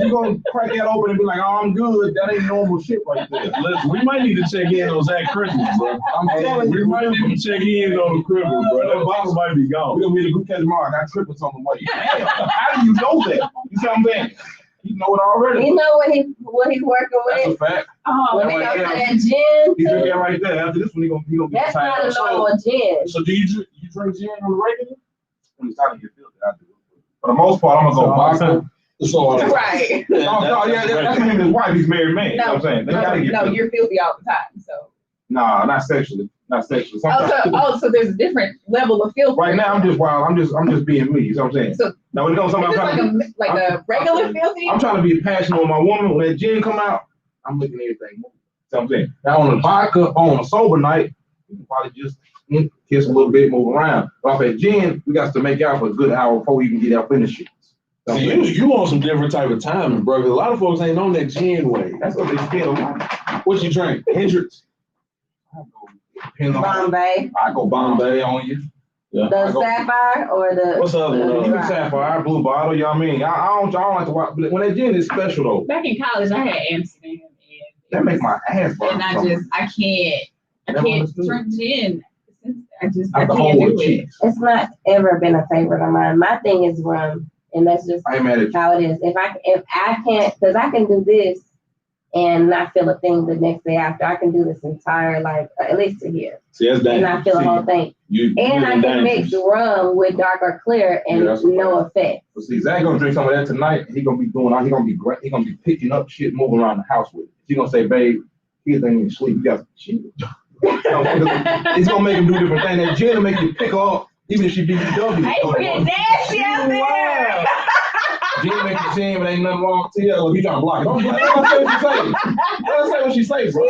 You're going to crack that open and be like, oh, I'm good. That ain't normal shit right there. Listen, we might need to check in on Zach Christmas, bro. I'm telling you. We might need to check in on the Christmas, bro. That bottle might be gone. We're going to be in the group catch tomorrow. I got triplets on the way. Damn, how do you know that? You see what I'm saying? You know it already. You know what he's working That's with? a fact. When it comes to that gin, He drink that right there. After this one, he gonna get that's not a normal gin. So do you drink gin on the regular? When it's starting to get filthy, I do. For the most part, I'm gonna go vodka. right. That's him and his wife. He's married man. You know what I'm saying? They gotta get filthy. You're filthy all the time. So. Nah, not sexually. Not sexually. So there's a different level of filthy. Right now, I'm just wild. I'm just being me. You know what I'm saying? So now when it comes to something, like a regular filthy. I'm trying to be passionate with my woman. When that gin come out, I'm looking at everything. You know what I'm saying? Now on a vodka, on a sober night, we can probably just kiss a little bit, move around. But off that gin, we got to make out for a good hour before we even get out in the shit. See, you want some different type of timing, bro. Because a lot of folks ain't on that gin way. That's what they feel. What you drink? Hendrix? Bombay. I go Bombay on you. Yeah. The sapphire or the. What's the other one? You can sapphire, blue bottle. You know what I mean? I don't like to watch. But when that gin is special though. Back in college, I had Amsterdam. That make my ass burn. And I can't drink gin. I can't hold do the it. cheeks. It's not ever been a favorite of mine. My thing is rum, and that's just I ain't mad at you. how it is. If I can't, because I can do this and not feel a thing the next day after. I can do this entire life, at least a year, See, that's and not feel the whole thing. And I can mix rum with dark or clear and no effect. But see, Zach gonna drink some of that tonight. He gonna be doing. He gonna be great. He gonna be picking up shit, moving around the house with it. He gonna say, "Babe, kids ain't even sleep. You got shit." It's gonna make him do different things. That gin will make you pick her up, even if she BBW. Hey, we're nasty out there. Gin make you see him, and ain't nothing wrong with you. He trying to block it. Don't say what she say. Don't say what she say, bro.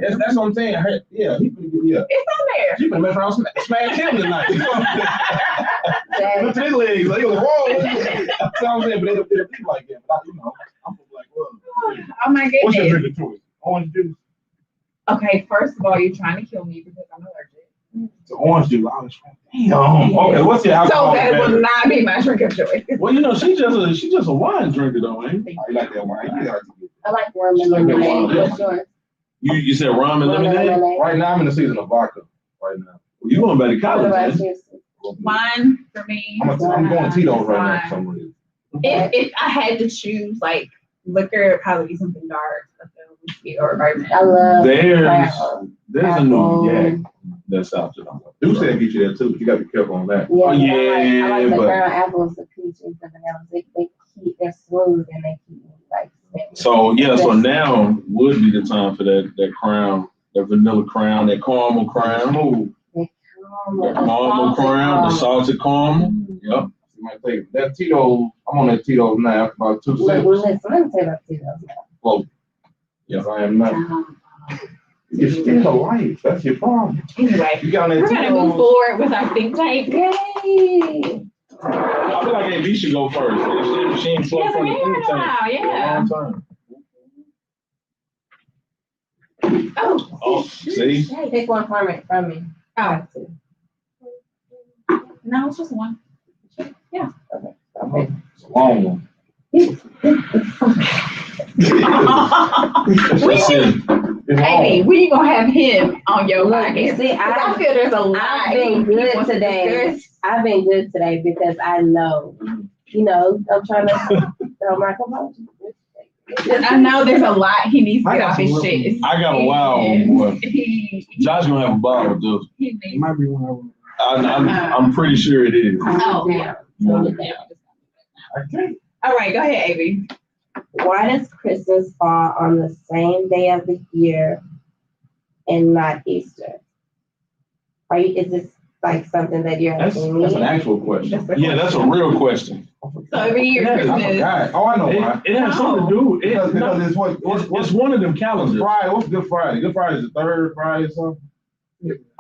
That's what I'm saying. Yeah, he finna get It's on there. She finna mess around, smash him tonight. Look to his legs, like, whoa. That's what I'm saying, but it'll be like that. But I'm like, well. Oh my goodness. What's your drinking choice? Orange juice. Okay, first of all, you're trying to kill me because I'm allergic. It's orange juice. Damn. Okay, what's your alcohol? So that would not be my drink of choice. Well, she's just a wine drinker, though, ain't you? Oh, you like that wine? I like rum and lemonade. What's yours? You said rum and lemonade? Right now, I'm in the season of vodka. Right now. Well, you going back to What college, about man? you? Wine for me. I'm going Tito's right now for some reason. If I had to choose, like, liquor, it'd probably be something dark, like a whiskey or bourbon. I love There's a new yak that's out there. Dude said get you that too. You gotta be careful on that. Yeah, Oh, yeah, I like the but- brown apples, the peaches, the bananas. They're smooth and they keep me like. So now would be the time for that crown, that vanilla crown, that caramel crown. The Caramel crown, the salted caramel. Yep. You might take that Tito. I'm on that Tito now. After about 2 Look, sips. listen, let me tell you about Tito's now. Well, yes, I am not. It's still life. That's your problem. Anyway, You got that we're gonna move forward with our think tank. Yay! I feel like AB should go first. She ain't Yes, flow from we the think tank are. for a Yeah. long time. Oh, see? Pick one from me. Oh, no, it's just one. Yeah. Okay. It's a long one. That's it. Amy, when you gonna have him on your podcast? See, I feel there's a lot. I've been good today. I've been good today because I know, I'm trying to throw my composure. I know there's a lot he needs to I get got off his some chest. I got a wild one. He Josh gonna have a bottle of this. needs. It might be one of them. I'm pretty sure it is. Oh, Yeah. I can't. all right, go ahead, Amy. Why does Christmas fall on the same day of the year and not Easter? Is this like something that you're That's asking me? an actual question. Yeah, that's a real question. So every year I Christmas. forgot. Oh, I know why. It has something to do. Because it's It's one of them what's calendars. Friday? What's Good Friday? Good Friday is the third Friday or something.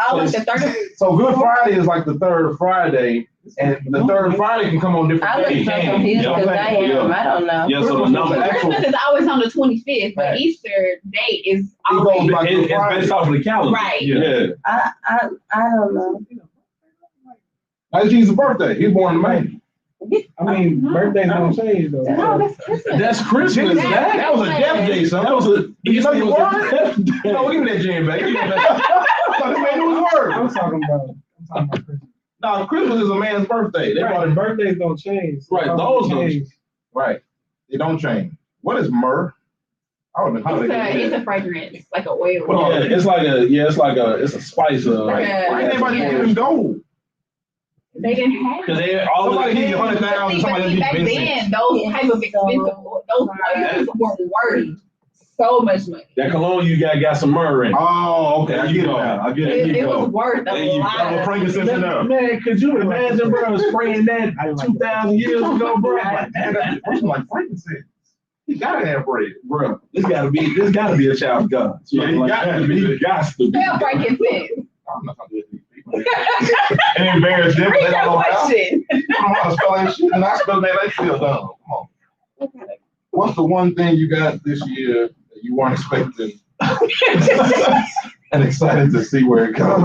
Oh, like the third. So Good Friday is like the third Friday, and the third Friday can come on different I days. look so confused Yeah. because I am. I don't know. Yeah, so the number Christmas is always on the 25th, but Right. Easter date is goes always by- it's based off of the calendar. Right. Yeah. I don't know. That's Jesus' birthday. He was born in May. I mean, birthdays don't change though. No, that's Christmas. That's Christmas. That was a death day, son. That was a. You know you was a word? death day. No, give me that jam back. Give me that. I thought this man knew his word. I'm talking about Christmas. No, Christmas is a man's birthday. They brought Right, it. birthdays don't change. Right, those don't change. Right. They don't change. What is myrrh? I don't know how they It's a fragrance, like a oil. Well, yeah, it's a spice of. Like a- Why ain't anybody give him gold? They didn't have Because it. all Somebody of give you the 100,000. Somebody give Back you then, Vincent. those type of expensive, those oils were worth so much money. that cologne you got some myrrh in. Oh, okay. I get it now. I get it. It was worth a There you lot. go. of Frankincense in there. Man, could you imagine, bro, spraying that 2,000 years ago, bro? Man, that's like frankincense. He gotta have bread. Bro, this gotta be a child of God. Yeah, he got to be. He got to be. Spell frankincense. I'm not gonna do it to these people. And embarrass them. Read They your don't know how. question. I don't know how to spell that shit, and I spell that, they still dumb. Come on. What's the one thing you got this year that you weren't expecting and excited to see where it goes?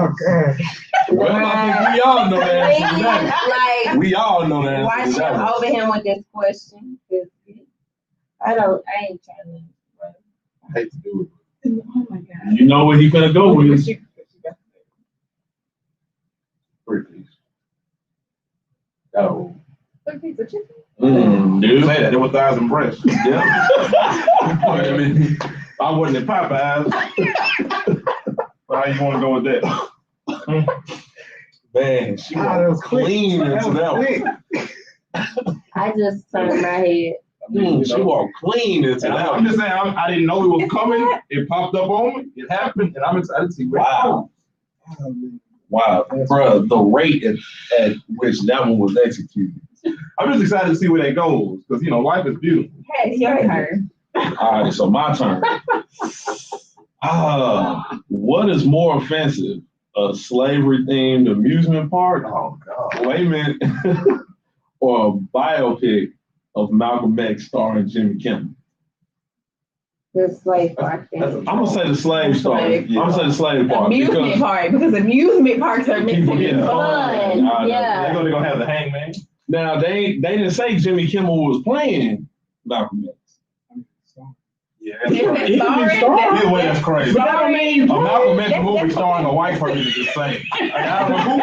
Well, I think we all know the answer to that. Like, We all know the answer why to should that. over him with this question? 'Cause I ain't trying to. I hate to do it. Oh my God. You know where he gonna go with it. Three piece. Oh. Pizza chicken? Dude. Say that, there were 1,000 breasts. Yeah. I mean, I wasn't at Popeyes. But how you want to go with that? Man, she that was was quick. clean into That was that one. I just turned my head. She walked clean into that I'm one. just saying, I didn't know it was coming. It popped up on me. It happened, and I'm excited to see where it Wow. goes. Wow, bro, the rate at which that one was executed. I'm just excited to see where that goes, because life is beautiful. Hey, it's your turn. All right, so my turn. What is more offensive? A slavery-themed amusement park? Oh God. Wait a minute. Or a biopic of Malcolm X starring Jimmy Kimmel? The slave park thing. I'm gonna say the slave star. I'm Slave. gonna say the slave park Amusement park, because amusement parks are meant to be Yeah. Fun, yeah. They're gonna have the hangman. Now they didn't say Jimmy Kimmel was playing Malcolm X. Yeah. Yeah, that's Is crazy. it starring? Either way, that's crazy. But I don't mean, A Malcolm X movie starring a white person is insane. Like, I don't know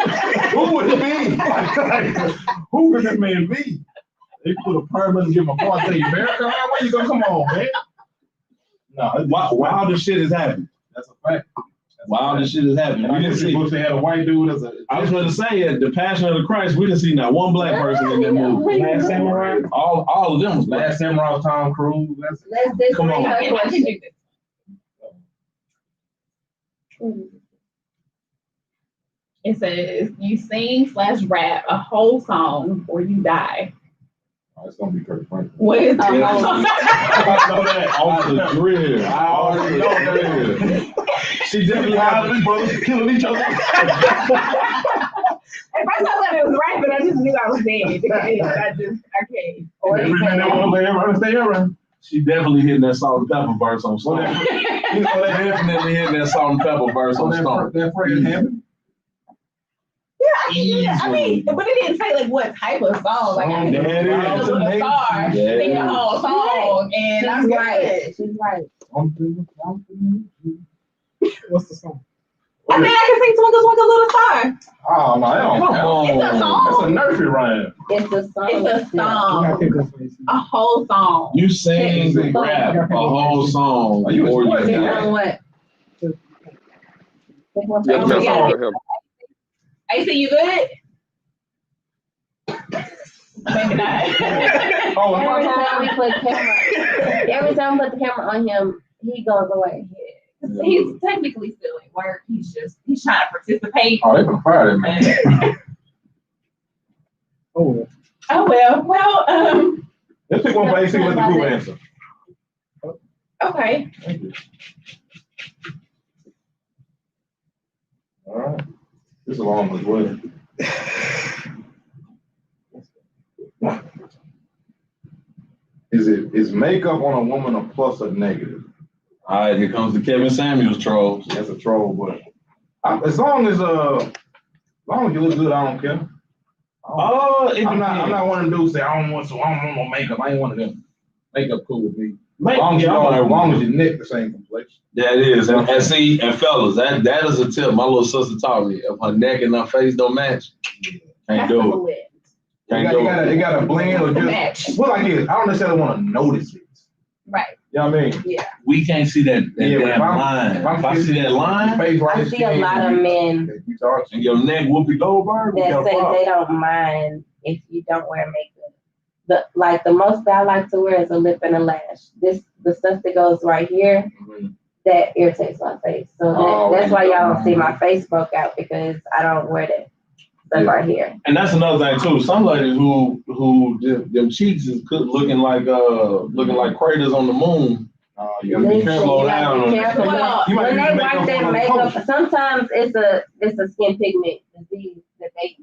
who would it be? Like, who could this man be? They put a permit and give him a car and say, America, where you go? Come on, man. No, wild shit is happening. that's a fact. Wild shit is happening. We didn't see. Books, they had a white dude as a. I was going to say, at the Passion of the Christ, we didn't see not one black person in that movie. Last Samurai. All of them was black. Last Samurai was Tom Cruise. Let's just Come on. bring her question. It says you sing/rap a whole song or you die. Oh, it's gonna be Kurt Franklin. What is I know that. Off the drill. I already know that. She definitely How these brothers killing each other. At first I thought it was rapping, I just knew I was dead. I can't. Every man that want to play around, stay around. She definitely hitting that salt and pepper verse on Stone. Definitely hitting that salt and pepper verse on Stone. That phrase happened. Yeah, I mean, but it didn't say like what type of song. Like I That is was a star, amazing. sing the whole song, and I'm She's good. right. She's right. What's the song? I think I can sing Twinkle Twinkle Little Star. Oh no, that don't count. It's a song. That's a nursery rhyme. It's a song. It's a You gotta song, pick this one. a whole song. You sing, rap a whole song. Are you or what? Pick die. on what? Pick one Yeah, song. that's yeah. all for him. AC, you good? Maybe not. Oh, Every it's my time we turn. put every time we put the camera on him, he goes away. He's technically still at work. He's trying to participate. Oh, they gonna fire that man. Oh, Oh well, Let's pick one for AC. Let the group answer. okay. Thank you. All right. This is long as well. Is makeup on a woman a plus or negative? All right, here comes the Kevin Samuels trolls. That's a troll, but as long as you look good, I don't care. Oh, I'm not one of them dudes say I don't want no makeup. I ain't one of them. Makeup cool with me. As long as your neck the same complexion. That is, and see, and fellas, that is a tip. My little sister taught me. If her neck and her face don't match, can't do it. It gotta blend or Match. just what like this. I don't necessarily want to notice it. Right. You know what I mean? We can't see that Yeah, but damn line. If I see that line Face right I see a lot of men and your neck Whoopi Goldberg, we that got a say problem. they don't mind if you don't wear makeup. The most I like to wear is a lip and a lash. The stuff that goes right here, that irritates my face. So that's why y'all don't see my face broke out, because I don't wear that stuff right here. And that's another thing too. Some ladies who them cheeks is looking like craters on the moon. You gotta be careful down. Well, when they wipe their makeup, sometimes it's a skin pigment disease that they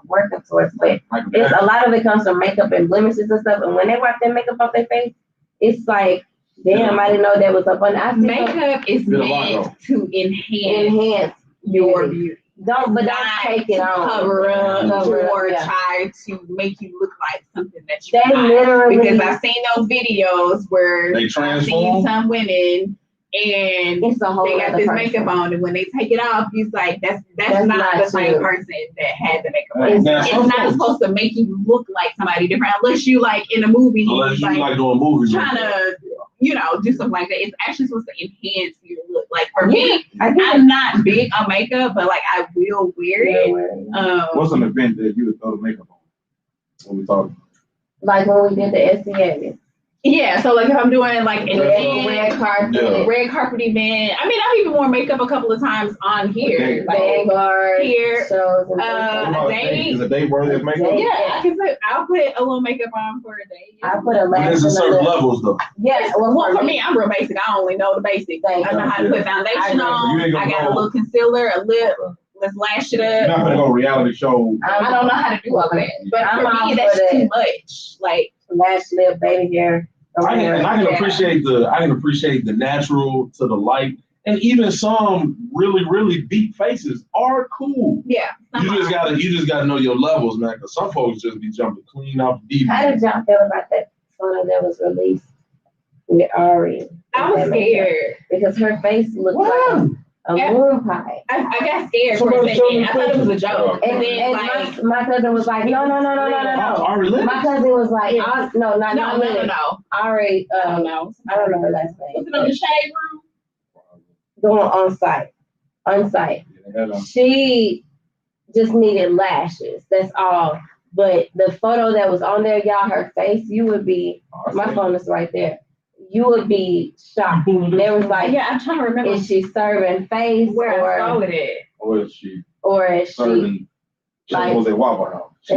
working towards, but it's a lot of it comes from makeup and blemishes and stuff. And when they wipe their makeup off their face, it's like, damn, I didn't know that was up on. Makeup is meant to enhance your beauty. Don't take it on. Cover up or yeah. try to make you look like something that They you're not. literally, Because I've seen those videos where They I've transform. seen some women and it's a whole they got other this person. makeup on, and when they take it off, it's like that's not the same true. person that had the makeup on. It's Now, It's some not folks- supposed to make you look like somebody different unless you like in a movie, Unless you like like doing movies. trying to do something like that. It's actually supposed to enhance your look. Like for me, I'm not big on makeup, but like I will wear it. What's an event that you would throw the makeup on? When we talk. Like when we did the SCA. Yeah, so like if I'm doing like an event, Red carpet. Yeah. red carpet event. I mean, I've even worn makeup a couple of times on here. Like Vanguard here, shows and a date. Is a date worthy of makeup? Yeah, I'll put a little makeup on for a day. I put a lash There's in a the certain lip. levels though. Yeah, Well, for me, I'm real basic. I only know the basics. I know how to put foundation on. I got a little concealer, a lip. Let's lash it You're up. not gonna go reality show. I don't know how to do all of that. But I'm for all me, for that's that. too much. Like, lash, lip, baby hair. I can appreciate the natural to the light, and even some really deep faces are cool. yeah. You just gotta know your levels, man. Cause some folks just be jumping clean off the deep. How did y'all feel about that photo that was released with Ari I was scared because her face looked like a moon pie. I got scared for a second. I thought it was a joke. And then like, my cousin was like, no. My cousin was like, no. Ari, I don't know. I don't know her last name. Was it on the shade room? Going on site. She just needed lashes. That's all. But the photo that was on there, y'all, her face, you would be. My phone is right there. You would be shocked. There was like, yeah, I'm trying to remember. Is she serving face where I saw it at? Or is she serving? Like, was at Waffle House? She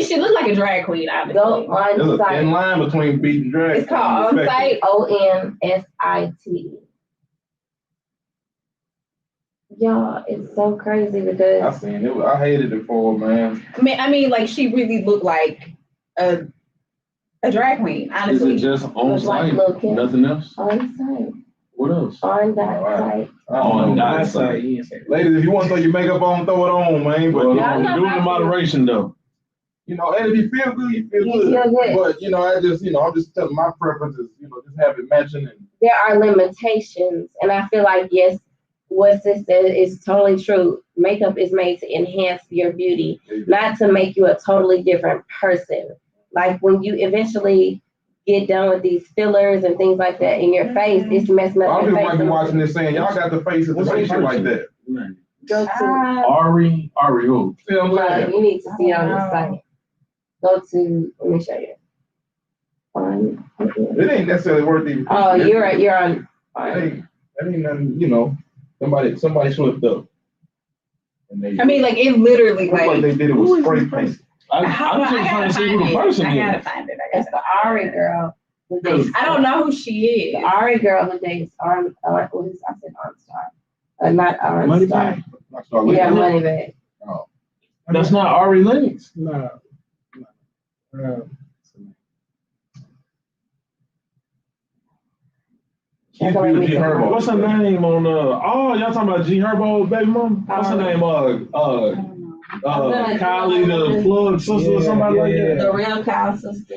she looked like a drag queen, obviously. Go on There's site. a thin line between beat and drag. It's called on site. ONSIT. Y'all, it's so crazy because I seen it. I hated it for her, man. I mean, like she really looked like a drag queen. Honestly, is it just on site? Like Nothing else? On site. What else? On that site. On that site. Ladies, if you want to throw your makeup on, throw it on, man. But do it in moderation, though. You know, and if you feel good, you feel good. But you know, I'm just telling my preferences. You know, just have it matching. And there are limitations, and I feel like yes, what sis said is totally true. Makeup is made to enhance your beauty, not to make you a totally different person. Like when you eventually get done with these fillers and things like that in your face, it's messing up your face. Might be watching this saying, y'all got the faces to say shit like that. Go to Ari who? You need to see it on the site. Go to, let me show you. It ain't necessarily worth it. Oh, you're on. That ain't nothing, you know. Somebody slipped up. I mean, like it literally like they did it with spray paint. I'm just trying to see who the person is. I gotta find it. It's the Ari girl. I don't know who she is. The Ari girl who dates I said OnStar. Not OnStar. Yeah, Moneybag. Oh. That's not Ari Lennox. No. What's her name on y'all talking about G Herbo's baby mom? What's her name? Kylie the plug sister or somebody like that. The real Kyle sister.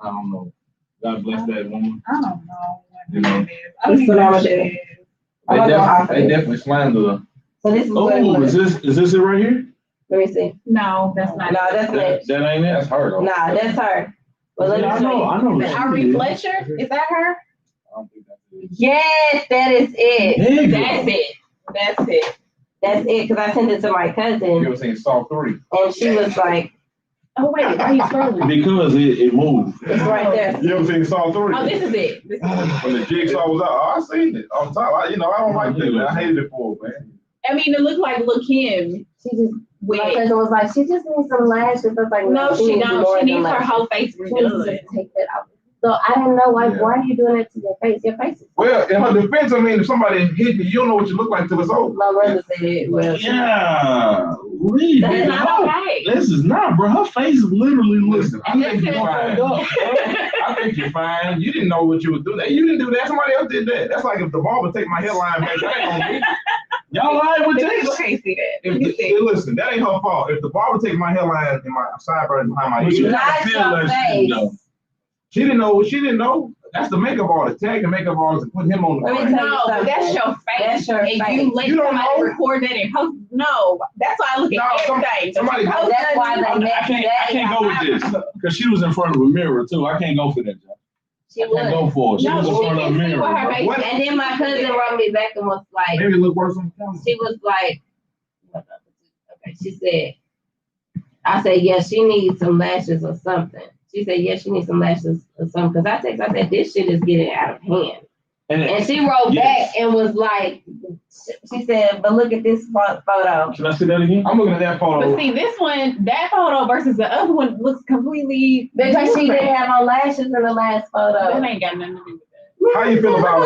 I don't know. God bless that woman. I don't know. You know. I don't even know what it is. They definitely slandered her. So this is is this it right here? Let me see. No, that's not. No, that's it. That ain't it. That's her though. Nah, that's her. Well, let me I know. Ari Fletcher, is that her? I don't think that's it. Yes, that is it. That's it. That's it, because I sent it to my You cousin, ever seen Saw 3? and she was like, Oh wait, why are you scrolling? Because it moved. it's right there. You ever seen Saw 3? Oh, this is it. When the jigsaw was out, I seen it on top. I don't like that, man. I hated it for her, man. I mean, it looked like Lil' Kim. My cousin was like, she just needs some lashes. I was like, No, she don't. She needs her lashes. whole face She needs to redone. just take that out. So I didn't know why are you doing that to your face? Your face is Well, in her defense, I mean, if somebody hit you, you don't know what you look like till it's over. my brother said, well, Yeah. That's not okay. This is not, bro. Her face literally listen. I think you're fine. I think you're fine. You didn't know what you were doing. You didn't do that. Somebody else did that. That's like if the barber take my hairline back. That ain't on me. Y'all lying with People this? can't see that. Listen, that ain't her fault. If the barber take my hairline and my sideburn behind my You ear, gotta feel that shit, though. she didn't know. She didn't know. That's the makeup artist. Tag the makeup artist and put him on the Let me frame. tell you No, but that's your face. That's your if face. you let You don't somebody know. record that and post, no, that's why I look at everything. somebody- That's why I can't go with this because she was in front of a mirror too. I can't go for that, John. she I can't go was. for it. She No, was in she front of a can see mirror. what her face What? And then my cousin wrote me back and was like, Maybe it look worse on the camera. she was like, okay, she said, I said, yeah, she needs some lashes or something. She said, yeah, she needs some lashes or something. Because I said, this shit is getting out of hand. And she wrote back and was like, she said, but look at this photo. Can I see that again? I'm looking at that photo. But see, this one, that photo versus the other one looks completely Because she different. didn't have on lashes in the last photo. That ain't got nothing to do with that. How you feel about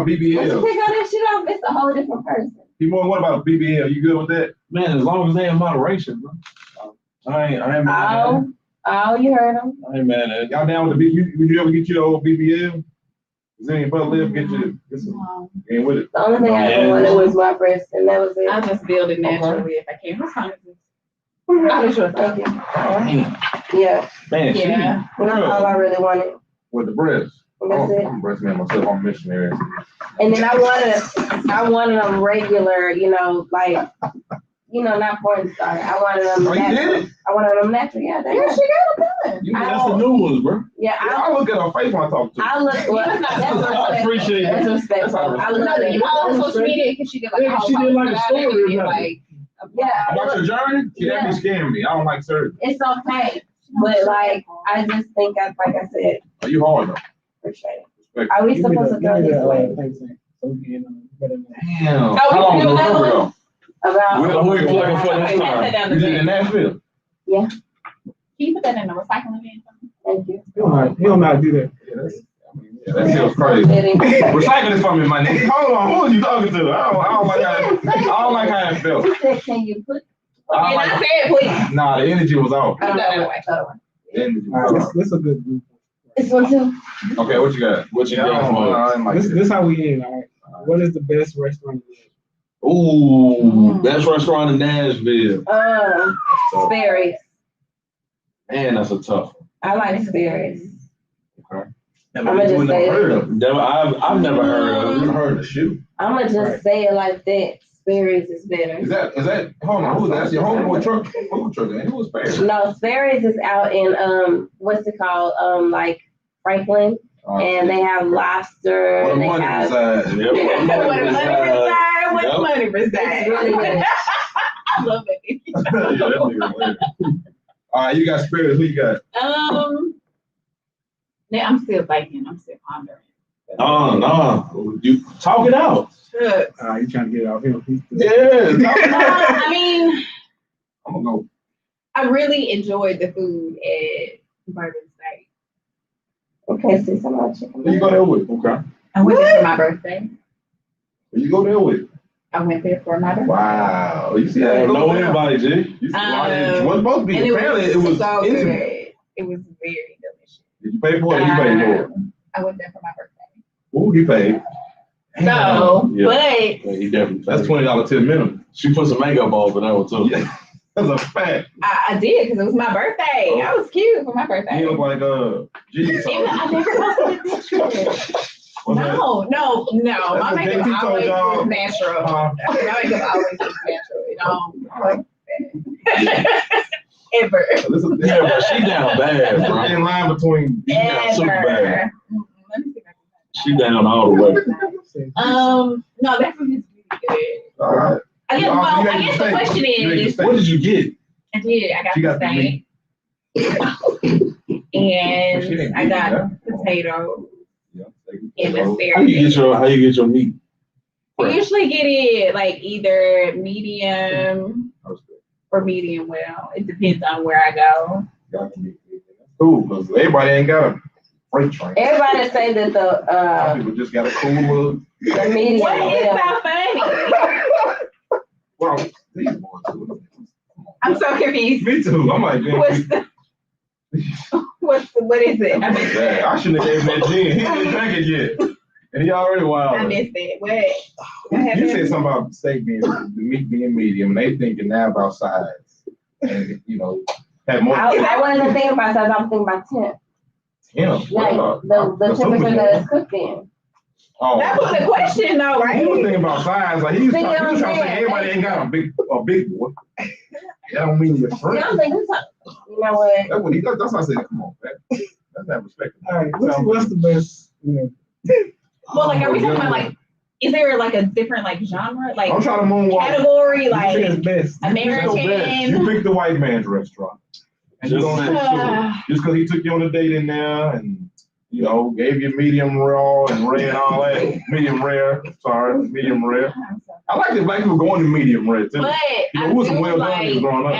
When she BBL? take all that shit off, it's a whole different person. What about BBL? You good with that? Man, as long as they in moderation, bro. I ain't mad at it. Oh, you heard him. I ain't mad at it. Y'all down with the BBL? Would you ever get your old BBL? Is there any brother live get some game with it? The only thing I ever wanted was my breast, and that was it. I'll just build it naturally if I can. What time is this? I just thank you. Man, Yeah, man, Yeah. that's all I really wanted. With the breast. That's it. I'm breastfeeding myself. I'm missionary. And then I wanted them regular, not porn star. I wanted them Oh, you natural. did it? I wanted them natural. Yeah, Yeah, she got it done. That's the new ones, bro. Yeah, I look at her face when I talk to her. I look. Well, I appreciate that's it. respectful. I look No, you all on social media because she did like a whole story. Like, Yeah, Watch her journey. See, that be scaring me. I don't like surgery. it's okay. But I just think like I said, Are you hard though? appreciate it. Are we supposed to go this way? Damn. How long was the recovery though? About Who you plugging for this time? You did it in Nashville. Can you put that in the recycling bin? thank you. He don't know how to do that. Yeah, that feels crazy. Recycle this for me, my nigga. Hold on, who are you talking to? I don't like how it felt. He said, can you put? I And like- I said, please. Nah, the energy was off. I don't know. The energy All right, was off. this is a good group. This one too. Okay, what you got? What you Yeah, got for us? I ain't like This how we end, all right? What is the best restaurant? Ooh, best restaurant in Nashville. Sperry's. Man, that's a tough one. I like Sperry's. I've just say it. heard of it. I've never heard of I've it. never heard of the shoe. I'm gonna just say it like that. Sperry's is better. Is that, hold on, who's that? That's your homeboy truck? Who truck? Who was Sperry's? No, Sperry's is out in what's it called? Like Franklin, and they have lobster. What And the they money have. resides. Yep. What the money reside? It's really good. I love it. Yeah, that nigga weird. All right, you got Sperry's. Who you got? Yeah, I'm still thinking. I'm still pondering. No. You talk it out. Shucks. You trying to get it out here? Yeah, talk it out. I mean, I'm gonna go. I really enjoyed the food at Bourbon State. Okay, so some more chicken. Who you go there with? Okay. I went there for my birthday. Who you go there with? I went there for my birthday. Wow. You see I that? don't know anybody, G. You see, it wasn't supposed to be. And it Apparently, was it was so intimate. good. It was very delicious. Did you pay for it? Or you paid for it. I went there for my birthday. Ooh, you paid. So, Yeah. but Yeah, he definitely. That's $20 tip minimum. She put some makeup on for that one too. Yeah, that's a fact. I did because it was my birthday. I was cute for my birthday. You look like Jesus. I never posted a picture. No. That's My what makeup JT told always y'all. was natural. My makeup always was natural. It don't ever. Listen, Yeah, but she down bad, bro. in line between down super bad. Ever. Let me see if I can She down all the way. no, that food is really good. all right. I guess the question is, What did you get? I did. I got She the got the steak. And I got potato and How asparagus. you get your meat? I usually get it like either medium or medium well. It depends on where I go. Cool, because everybody ain't got a freight train. Everybody say that Some people just got a cool look. the medium. What is well, so funny? Well, these boys do. I'm so confused. Me too. I'm like, man, What is it? I missed it. I shouldn't have gave him that gin. He didn't drink it yet. And he already wild. I missed it. What You happened? said something about the steak being, the meat being medium, and they thinking now about size. And, have more. I wasn't thinking about size. I was thinking about temp. Like the temperature that it's cooked in. Oh. That was the question, though, right? He was thinking about size. Like he was See trying, what he was trying I'm to say saying? everybody ain't got a big boy. That don't mean you're Yeah, friend. I'm thinking, you know what? That's what he does. That's why I said, come on, man. That's not respect. All right, what's the best? Well, like, are we talking about, like, is there, like, a different, like, genre? Like, I'm trying to moonwalk. category? What's Like, best? American? You picked the white man's restaurant. And you're gonna just because he took you on a date in there and gave you medium raw and rare and all that. Medium rare. Sorry, medium rare. I like that black people going to medium rare too. But I it was do some well done like, niggas growing up.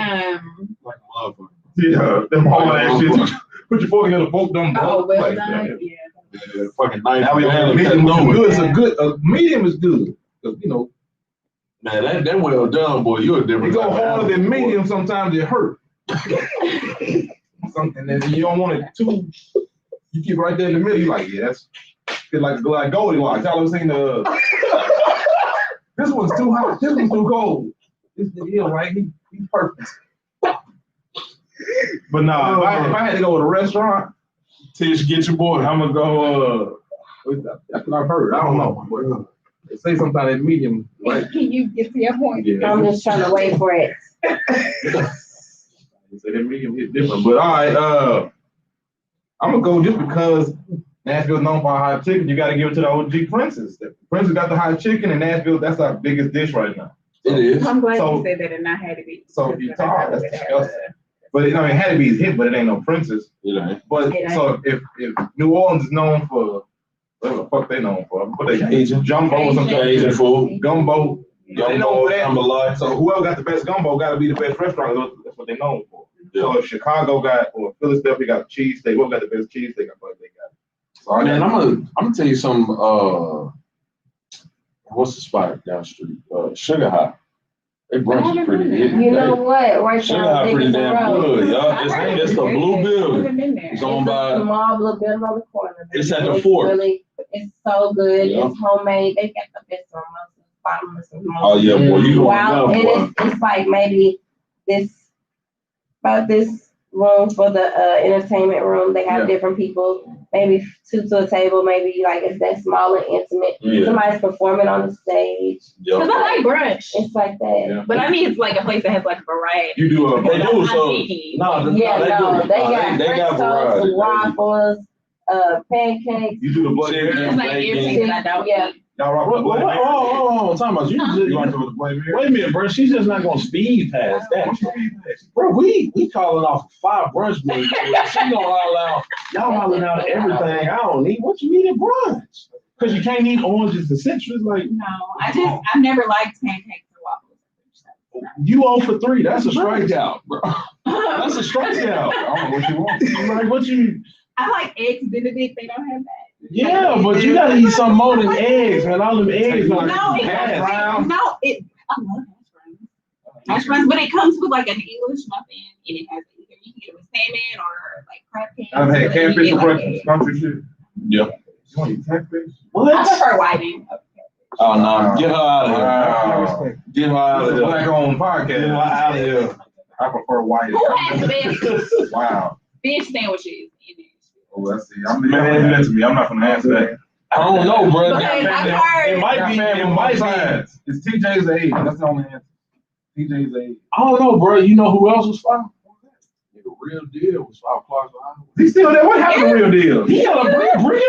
Like a motherfucker. Yeah, them all that shit. Put your fork in the fork, them oh, well like, done, yeah. Yeah, fucking nice. Now we have medium good. It's a good. Medium is good. Man, that well done, boy. You're a different. You go type of harder than animal, boy. medium, sometimes it hurt. And then you don't want it too. You keep right there in the middle. You like, yeah, that's like Goldilocks. Y'all ever seen the? This one's too hot. This one's too cold. This the deal, right? He's perfect. But no, if I had to go to a restaurant, Tish, get your boy. I'm gonna go. That's what I've heard. I don't know. But, they say sometimes it's medium, right? Can you get to your point? Yeah. I'm just trying to wait for it. They say that medium hit different. But all right, I'm gonna go just because Nashville's known for hot chicken. You got to give it to the OG Princess. Princess got the hot chicken, and Nashville, that's our biggest dish right now. It is. I'm glad you said that and not had to be. So if you talk, that's disgusting. But I mean, it had to be hit, but it ain't no Princess. Yeah. But so if New Orleans is known for whatever the fuck they known for, what they Asian. jumbo or something, Asian food. gumbo. They know for that. Jambalaya. So whoever got the best gumbo got to be the best restaurant. That's what they known for. Yeah. So if Chicago got or Philadelphia got cheesesteak, whoever got the best cheesesteak, I thought they got. So Man, I'm gonna tell you something. What's the spot down the street? Sugar High. They brunch is pretty good. You know what? Right Sugar now, High pretty damn good, y'all. I It's the blue building. It's owned by. Small blue building on the corner. It's at the fort. Really, it's so good. Yeah. It's homemade. They got the best on bottomless and Oh yeah, boy, you going wow, up, and boy. it's like maybe this room for the entertainment room. They have different people, maybe 2 to a table, maybe like it's that small and intimate. Yeah. Somebody's performing on the stage. Because I like brunch. It's like that. Yeah. But I mean, it's like a place that has like a variety. You do a They do so. picky. They got variety. waffles, pancakes. You do the blood. It's like everything that I don't eat. Y'all rock with blood. Oh, talking about you want to do the blood? wait a minute, bro. She's just not gonna speed past that. Bro, we calling off 5 brunch meals. She gonna allow y'all hollering out everything I don't need. What you need at brunch? Because you can't eat oranges and citrus. Like No, I never liked pancakes or waffles. you 0 for 3. That's a strikeout, bro. That's a strikeout. I don't know what you want. Like what you? I like eggs Benedict. They don't have that. Yeah, but you gotta eat some more than eggs, man. All them eggs. No, like it hash browns. I love hash browns. Hash browns, but it comes with like an English muffin, and it has either you can get it with salmon or like crab cakes. I've had so then you catfish get, for like, breakfast. Country shit. Yeah. You want to eat catfish? I What? prefer whiting. Oh no, get her out of here. Wow. Get her out This of is a here. black-owned Get podcast. her out of here. I prefer white. Who has the best Wow. fish sandwiches in it? Oh, let's see. I'm not gonna do that to me. I'm not gonna answer that. I don't know, bro. Because I've heard- It might be. It might be. It's TJ's age. That's the only answer. TJ's age. I don't know, bro. You know who else was fine? The real deal was South Clarksville. He still there? What happened to Real Deal? He got a brick and mortar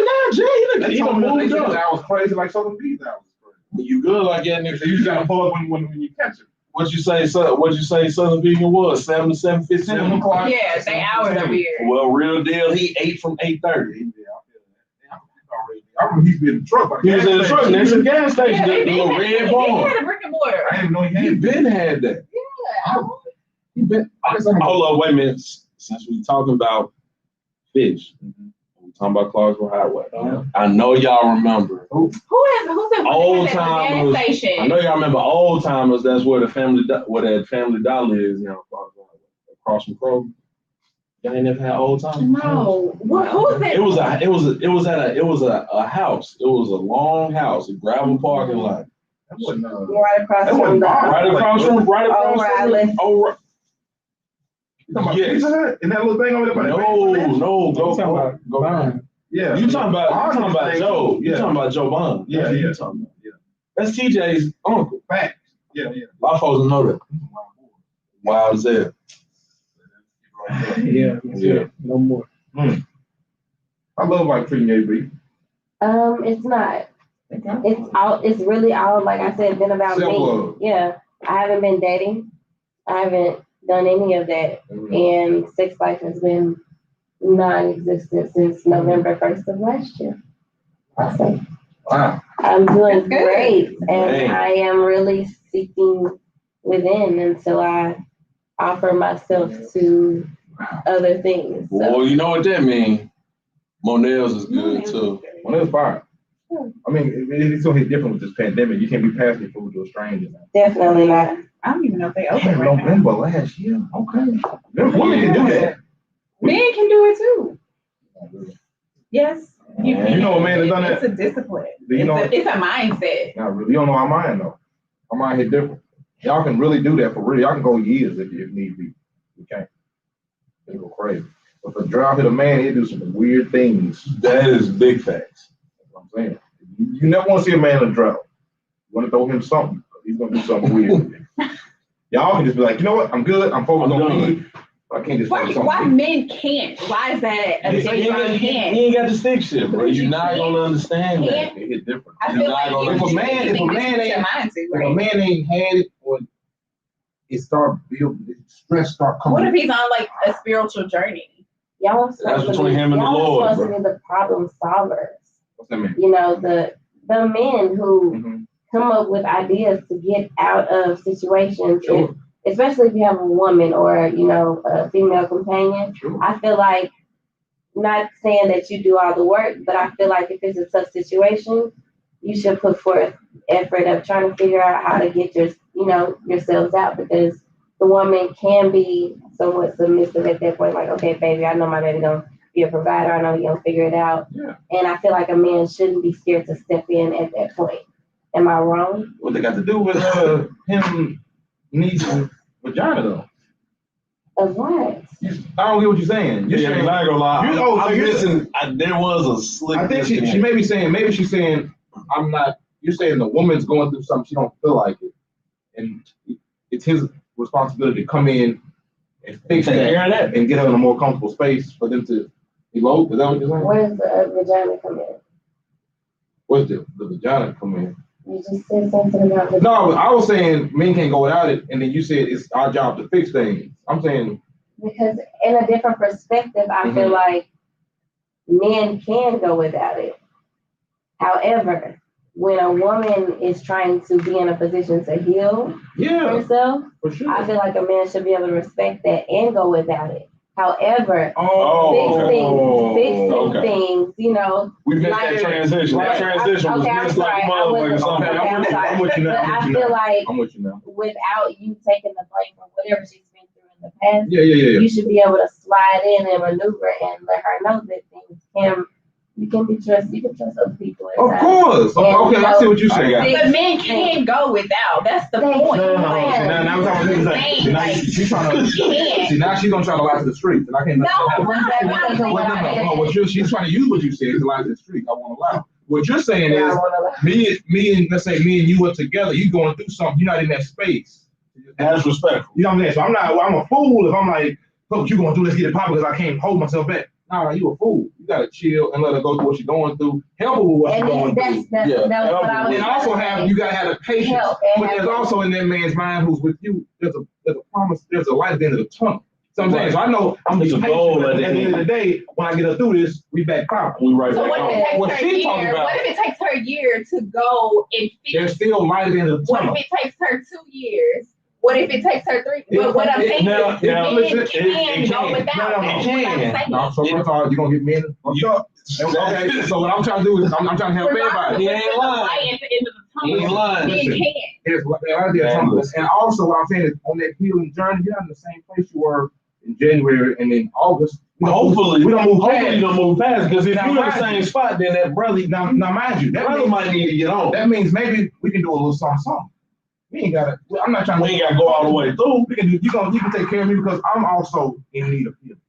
now, Jay. They He told done me moved that up. I was crazy like Southern Bees. I was crazy. You good like that, nigga? You just gotta pause when you catch it. What you say? What you say? Southern Vegan was 7 to 7:15. 7 o'clock. Yeah, they hours are weird. Well, real deal. He ate from 8:30. I remember he was in the truck. He was in the truck next to the gas station. Yeah, The they little red had barn. a brick and mortar. I didn't know he He had been had that. Yeah. He been. Hold on, wait a minute. Since we talking about fish, we talking about Clarksville Highway. I know y'all remember. Who's it? Old Gas timers. station. I know y'all remember old timers. That's where the that Family Dollar is. You know, across from Kroger. Y'all ain't never had old timers. No. Who's it? It was a house. It was a long house, a gravel parking lot. That wasn't, Right across That from wasn't the. Right across from. Oh, right. you talking about Yes. Pizza Hut? And that little thing over there? No, go Bond. Yeah. You talking about Joe? You Yeah. talking about Joe Bond? Yeah, That's what yeah. you talking about. Yeah. That's TJ's uncle. Facts. Yeah, yeah. A lot of folks don't know that. Wild as hell. Yeah. Yeah. No more. I love like treating AB. It's not. It's really all, like I said, been about me. Self-love. Yeah. I haven't been dating. I haven't done any of that. And sex life has been non-existent since November 1st of last year. So Wow. I'm doing That's good. great. And Man. I am really seeking within until I offer myself to other things. So Well, you know what that means. Monell's is good too. Well, it was fire. I mean, it's gonna hit different with this pandemic. You can't be passing your food to a stranger now. definitely not. I don't even know if they open Damn, right now. November last year. Okay. Women can do that. Men can do it too. Yes. You know a man that done It's that? a discipline. Do you know- It's a mindset. Not really. You don't know our mind though. Our mind hit different. Y'all can really do that for real. Y'all can go years if need be. We can't. They go crazy. If a drought hit a man, he'll do some weird things. That is big facts. That's what I'm saying. You never want to see a man in a drought. You want to throw him something. He's going to do something weird. Y'all can just be like, you know what? I'm good. I'm focused on me. I can't just why men can't? Why is that a different can't? He ain't got the stick shit, bro. You're not gonna understand that. It hit different. I feel like if a man ain't had it, or it start building, stress start coming. What if he's on like a spiritual journey? Y'all That's between him and the Lord, supposed to be the problem solvers. What's that mean? You know, the men who come up with ideas to get out of situations. Sure. Especially if you have a woman or, you know, a female companion. Sure. I feel like, not saying that you do all the work, but I feel like if it's a tough situation, you should put forth effort of trying to figure out how to get yourselves out, because the woman can be somewhat submissive at that point. Like, okay, baby, I know my baby gonna be a provider. I know he gonna figure it out. Yeah. And I feel like a man shouldn't be scared to step in at that point. Am I wrong? What they got to do with him needing vagina though? Of what? I don't get what you're saying. You're saying, I ain't gonna lie. There was a slick. I think she may be saying, maybe she's saying, I'm not. You're saying the woman's going through something, she don't feel like it, and it's his responsibility to come in and fix that and get her in a more comfortable space for them to elope. Is that what you're saying? Where does the vagina come in? Where's the vagina come in? You just said something about vagina. No, I was saying men can't go without it, and then you said it's our job to fix things. I'm saying because in a different perspective, I feel like men can go without it. However, when a woman is trying to be in a position to heal herself, for sure. I feel like a man should be able to respect that and go without it. However, fixing things, you know. We missed that transition. That transition was missed like a motherfucker. I'm with you now. But I feel like I'm with you now. without you taking the blame for whatever she's been through in the past, you should be able to slide in and maneuver and let her know that things you can be trusted. You can trust other people. Of course. Okay, I see what you say. But men can't go without. That's the point. No. Now we're talking about she's trying to. See, now she's gonna try to lie to the streets, and I can't. She's trying to use what you said to lie to the streets. I won't allow. What you're saying is, me and let's say me and you are together. You going through something. You're not in that space. That's respectful. You know what I'm saying? So I'm a fool if I'm like, look, what you gonna do? Let's get it popping because I can't hold myself back. Nah, you a fool. You gotta chill and let her go through what she's going through. Help her with what she's going through. And also you gotta have the patience. But there's also in that man's mind who's with you, there's a promise, there's a light at the end of the tunnel. So I'm saying, so I know I'm just patient. At the end of the day, when I get her through this, we back popping. We right so back what if it takes her a year to go and fix? There's still light at the end of the tunnel. What if it takes her 2 years? What if it takes her 3? But what I'm saying is, men can go without. No, so first of all, you're gonna get men. Okay, so what I'm trying to do is I'm trying to help everybody. He ain't lying. He ain't lying. Men can. And also what I'm saying is on that healing journey, you're not in the same place you were in January and in August. Hopefully we don't move past. You don't move past, because if you're in the same spot, then that brother now mind you, that brother might need to get on. That means maybe we can do a little something. We ain't gotta. I'm not trying. We ain't gotta go all the way through. You can take care of me because I'm also in need of healing.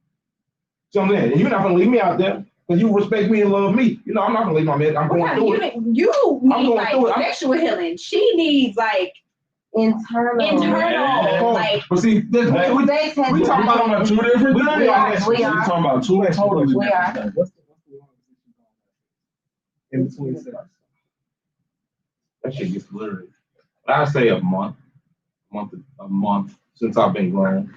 So I'm saying, and you're not gonna leave me out there because you respect me and love me. You know, I'm not gonna leave my man. I'm going through it. You need like sexual healing. She needs like internal. Like, but see, we talking about two different things. We are talking about two totally different things. What's the in between sex? That shit gets blurry. I say a month since I've been grown.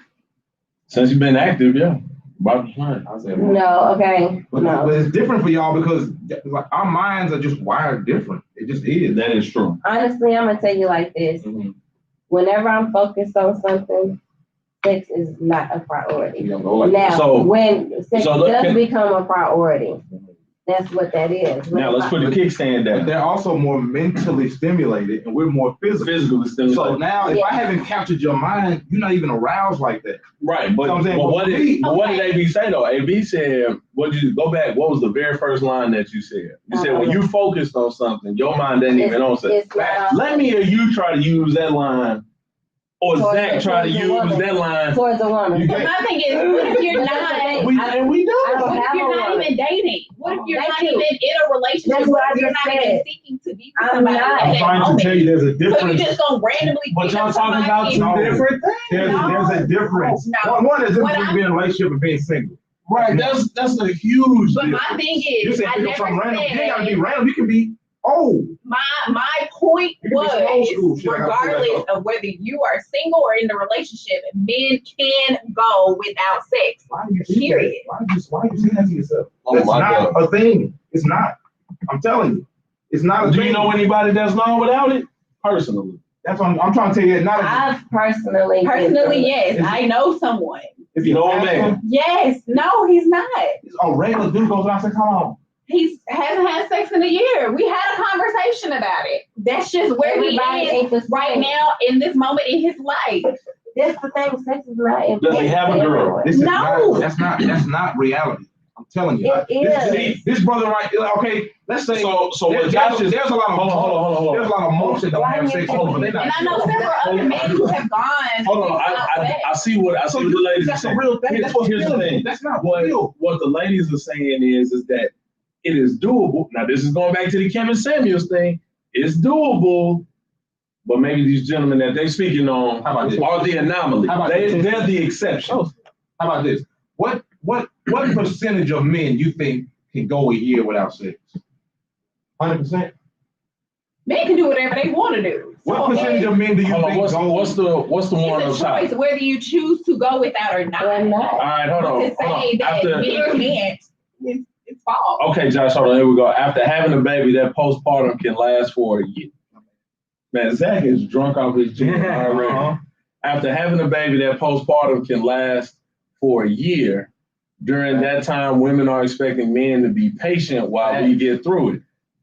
Since you've been active, yeah. About the time. I say a month. No, okay. But it's different for y'all because like our minds are just wired different. It just is. That is true. Honestly, I'm gonna tell you like this. Whenever I'm focused on something, sex is not a priority. When sex does become a priority, that's what that is. Now let's put the kickstand down. But they're also more mentally stimulated, and we're more physically stimulated. So now, if I haven't captured your mind, you're not even aroused like that. Right, but what did AB say though? AB said, "What did you go back? What was the very first line that you said? You said when you focused on something, your mind didn't even on it. Let me hear you try to use that line Or Zach try to use that line. Towards a woman. But my thing is, what if you're not? We do. What if you're not even dating? What if you're not even in a relationship? That's what I You're just not said. even seeking to be with somebody. I'm trying to tell you there's a So you difference. just gonna randomly But pick y'all up talking about somebody? two different things. There's a difference. No. One is What being in a relationship and being single. Right, that's a huge But difference. my thing You is, said I pick up never something random. You ain't gotta be said. random. You can be old. My point You can be some old school was, shit. I gotta pull that regardless up. of whether you are single or in the relationship, men can go without sex. Why do you say Period. that? Why you say that to yourself? Oh That's my not God. a thing. It's not. I'm telling you. It's not a Do thing. you know anybody that's gone without it? Personally. That's what I'm trying to tell you. It's not a I've personally. Yes, I know someone. If You you know a ask man. him, Yes, no, he's not. a regular dude goes around and says, come on. He hasn't had sex in a year. We had a conversation about it. That's just where Everybody he is ain't the right same. now in this moment in his life. That's the thing. Sex is not important. Does he have a girl? Everyone. This is No. that's not reality. I'm telling you. It This brother right okay, let's say So what there's Josh is a lot of hold on. there's a lot of most that don't Why have you sex, think- but they're not. And I know several other men who have gone. Hold on, without sex. I see what the ladies are That's a saying. real thing. That's what's Here's the real. thing. That's not What real. the ladies are saying is that it is doable. Now this is going back to the Kevin Samuels thing. It's doable, but maybe these gentlemen that they speaking on How about this? are the anomaly. How about this? They're the exception. How about this? What percentage of men you think can go a year without sex? 100%. Men can do whatever they want to do. What So, percentage of men do you Hold on, think go? what's the one it's up a choice top? whether you choose to go without or not. Or not. All right, hold on. To say that men can't, it's false. Okay, Josh, hold on. Here we go. After having a baby, that postpartum can last for a year. Man, Zach is drunk off his gin already. Uh-huh. After having a baby, that postpartum can last for a year. During that time, women are expecting men to be patient while we get through it.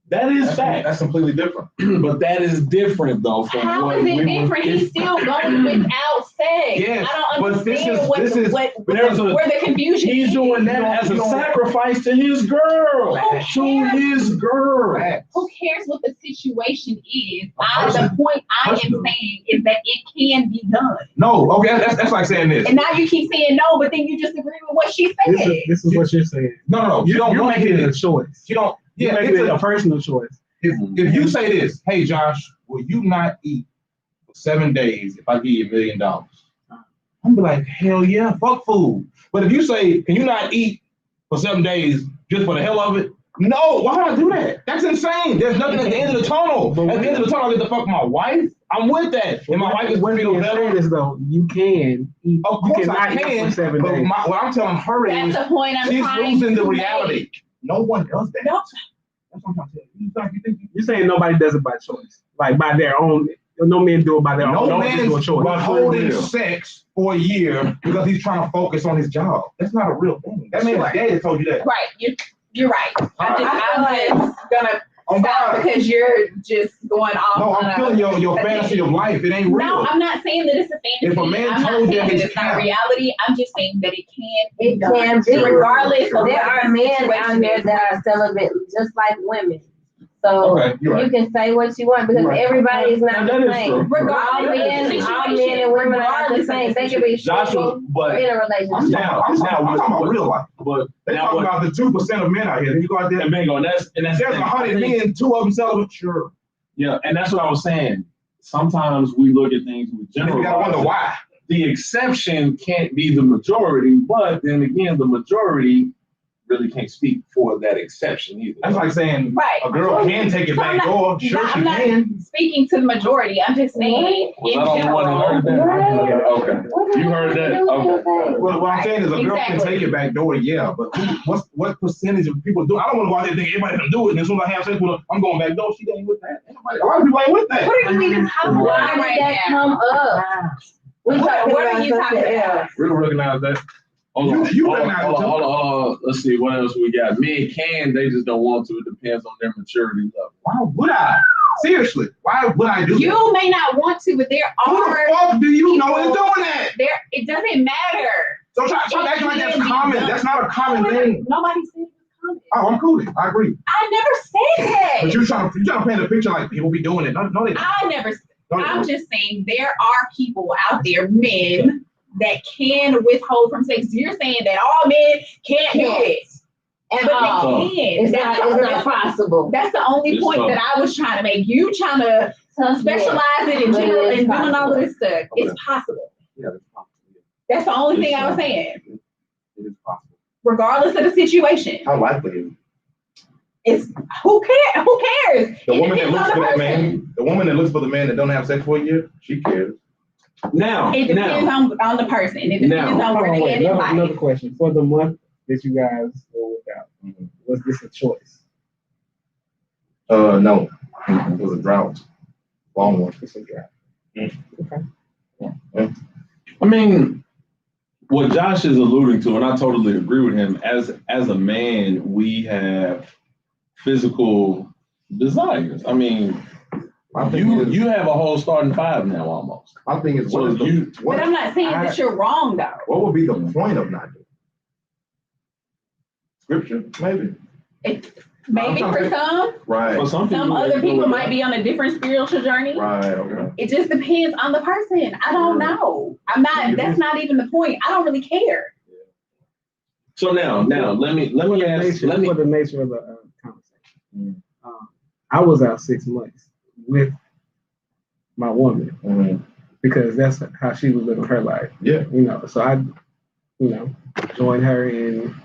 That is fact. That's completely different. But that is different, though, from How what is it we different? He's still going without sex. Yes, I don't but this understand is- where there's a- the confusion He's is. doing that as a sacrifice to his girl. To his girl. Who cares what the situation is? person. The point I am Personally. saying is that it can be done. No, okay, that's like saying this. And now you keep saying no, but then you just agree with what she said. This is what you're saying. No, you don't You're want making it to. a choice. You don't. You're Yeah, making it's it a personal choice. if you say this, hey Josh, will you not eat for 7 days if I give you $1 million? I'm be like, hell yeah, fuck food. But if you say, can you not eat for 7 days just for the hell of it? No, why would I do that? That's insane. There's nothing at the end of the tunnel. At the end of the tunnel, I get to fuck my wife. I'm with that. And my wife is What feel you're better. saying is though, you can eat. Of You course I cannot eat can, for 7 but days. what I'm telling her That's is the point I'm she's trying losing the to reality. make. No one does that. No. That's what I'm trying to tell you. You think You're saying nobody does it by choice, like by their own. No men do it by their own. no No men do a man's choice. withholding sex for a year because he's trying to focus on his job. That's not a real thing. That man's daddy told you that. Right. You're right. I'm just gonna On stop God. because you're just going off. No, on I'm a- feeling your fantasy of life. It ain't real. No, I'm not saying that it's a fantasy. If a man I'm not told you saying that it's it's not cap. reality. I'm just saying that it can be It done. can be. Regardless of There are men out there that are celibate, just like women. So Okay, you're right. you can say what you want because You're right. everybody is not That the is same. true. All men and women are not the same. They can be Joshua, single or but in a I'm relationship. talking about real life. but They now talking what? about the 2% of men out here. Then you go out there. And bingo, that's There's 100 men, 2 of them celibate. Sure. Yeah, and that's what I was saying. Sometimes we look at things with You general. gotta wonder why. The exception can't be the majority, but then again, the majority really can't speak for that exception either. That's like saying Right. a girl can take it So I'm back not- door. Sure, she I'm not can. speaking to the majority. I'm just saying Was in I the only one that heard general. that? Okay. You heard that? Okay. Well, what I'm saying is a girl can Exactly. take it back door, yeah, but what percentage of people do? I don't want to go out there and think everybody can do it. And as soon as I have sex with her, I'm going back door. She ain't with that. A lot of people ain't with that. What are you even talking about Why did right that now? come up? We talking What are about you talking something about? else. We don't recognize that. Hold on, You hold on, recognize hold it on, too. hold on. Let's see, what else we got? Men can, they just don't want to. It depends on their maturity level. Why would I? Seriously, why would I do that? You may not want to, but there Who the are fuck do you know is doing that? there. It doesn't matter. So stop acting like that's common. That's not a common thing. Nobody said it was common. Oh, I'm cool. I agree. I never said But that. you're trying to paint a picture like people be doing it. No, they don't. I never. I'm just saying there are people out there, men, that can withhold from sex. You're saying that all men can't do it. But they can. It's not possible. That's the only point that I was trying to make. You trying to specialize it in general and doing all of this stuff. It's possible. Yeah, it's possible. That's the only thing I was saying. It is possible. Regardless of the situation. How likely is it? It's who cares? Who cares? The woman that looks for that man, the woman that looks for the man that don't have sex for a year, she cares. Now, it depends on the person. It depends on where they at in life. Another question. For the month that you guys were without, was this a choice? No. It was a drought. Long one. It's a drought. Okay. Yeah. I mean, what Josh is alluding to, and I totally agree with him, as a man, we have physical desires. I mean, you have a whole starting five now almost. My thing is, but I'm not saying that you're wrong though. What would be the point of not doing Scripture? Maybe. Maybe for some. Right. For some other people might be on a different spiritual journey. Right. Okay. It just depends on the person. I don't know. I'm not. That's not even the point. I don't really care. So now, let me ask. For the nature of the conversation, I was out 6 months with my woman because that's how she was living her life. Yeah. So I, joined her and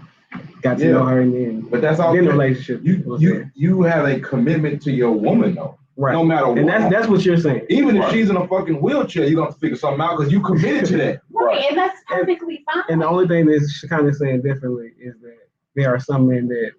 got to know her, and then but that's all. Then the relationship. You have a commitment to your woman though. Right. No matter what. And that's what you're saying. Even if she's in a fucking wheelchair, you're gonna have to figure something out because you committed to that. Right. And that's perfectly fine. And the only thing that's kind of saying differently is that there are some men that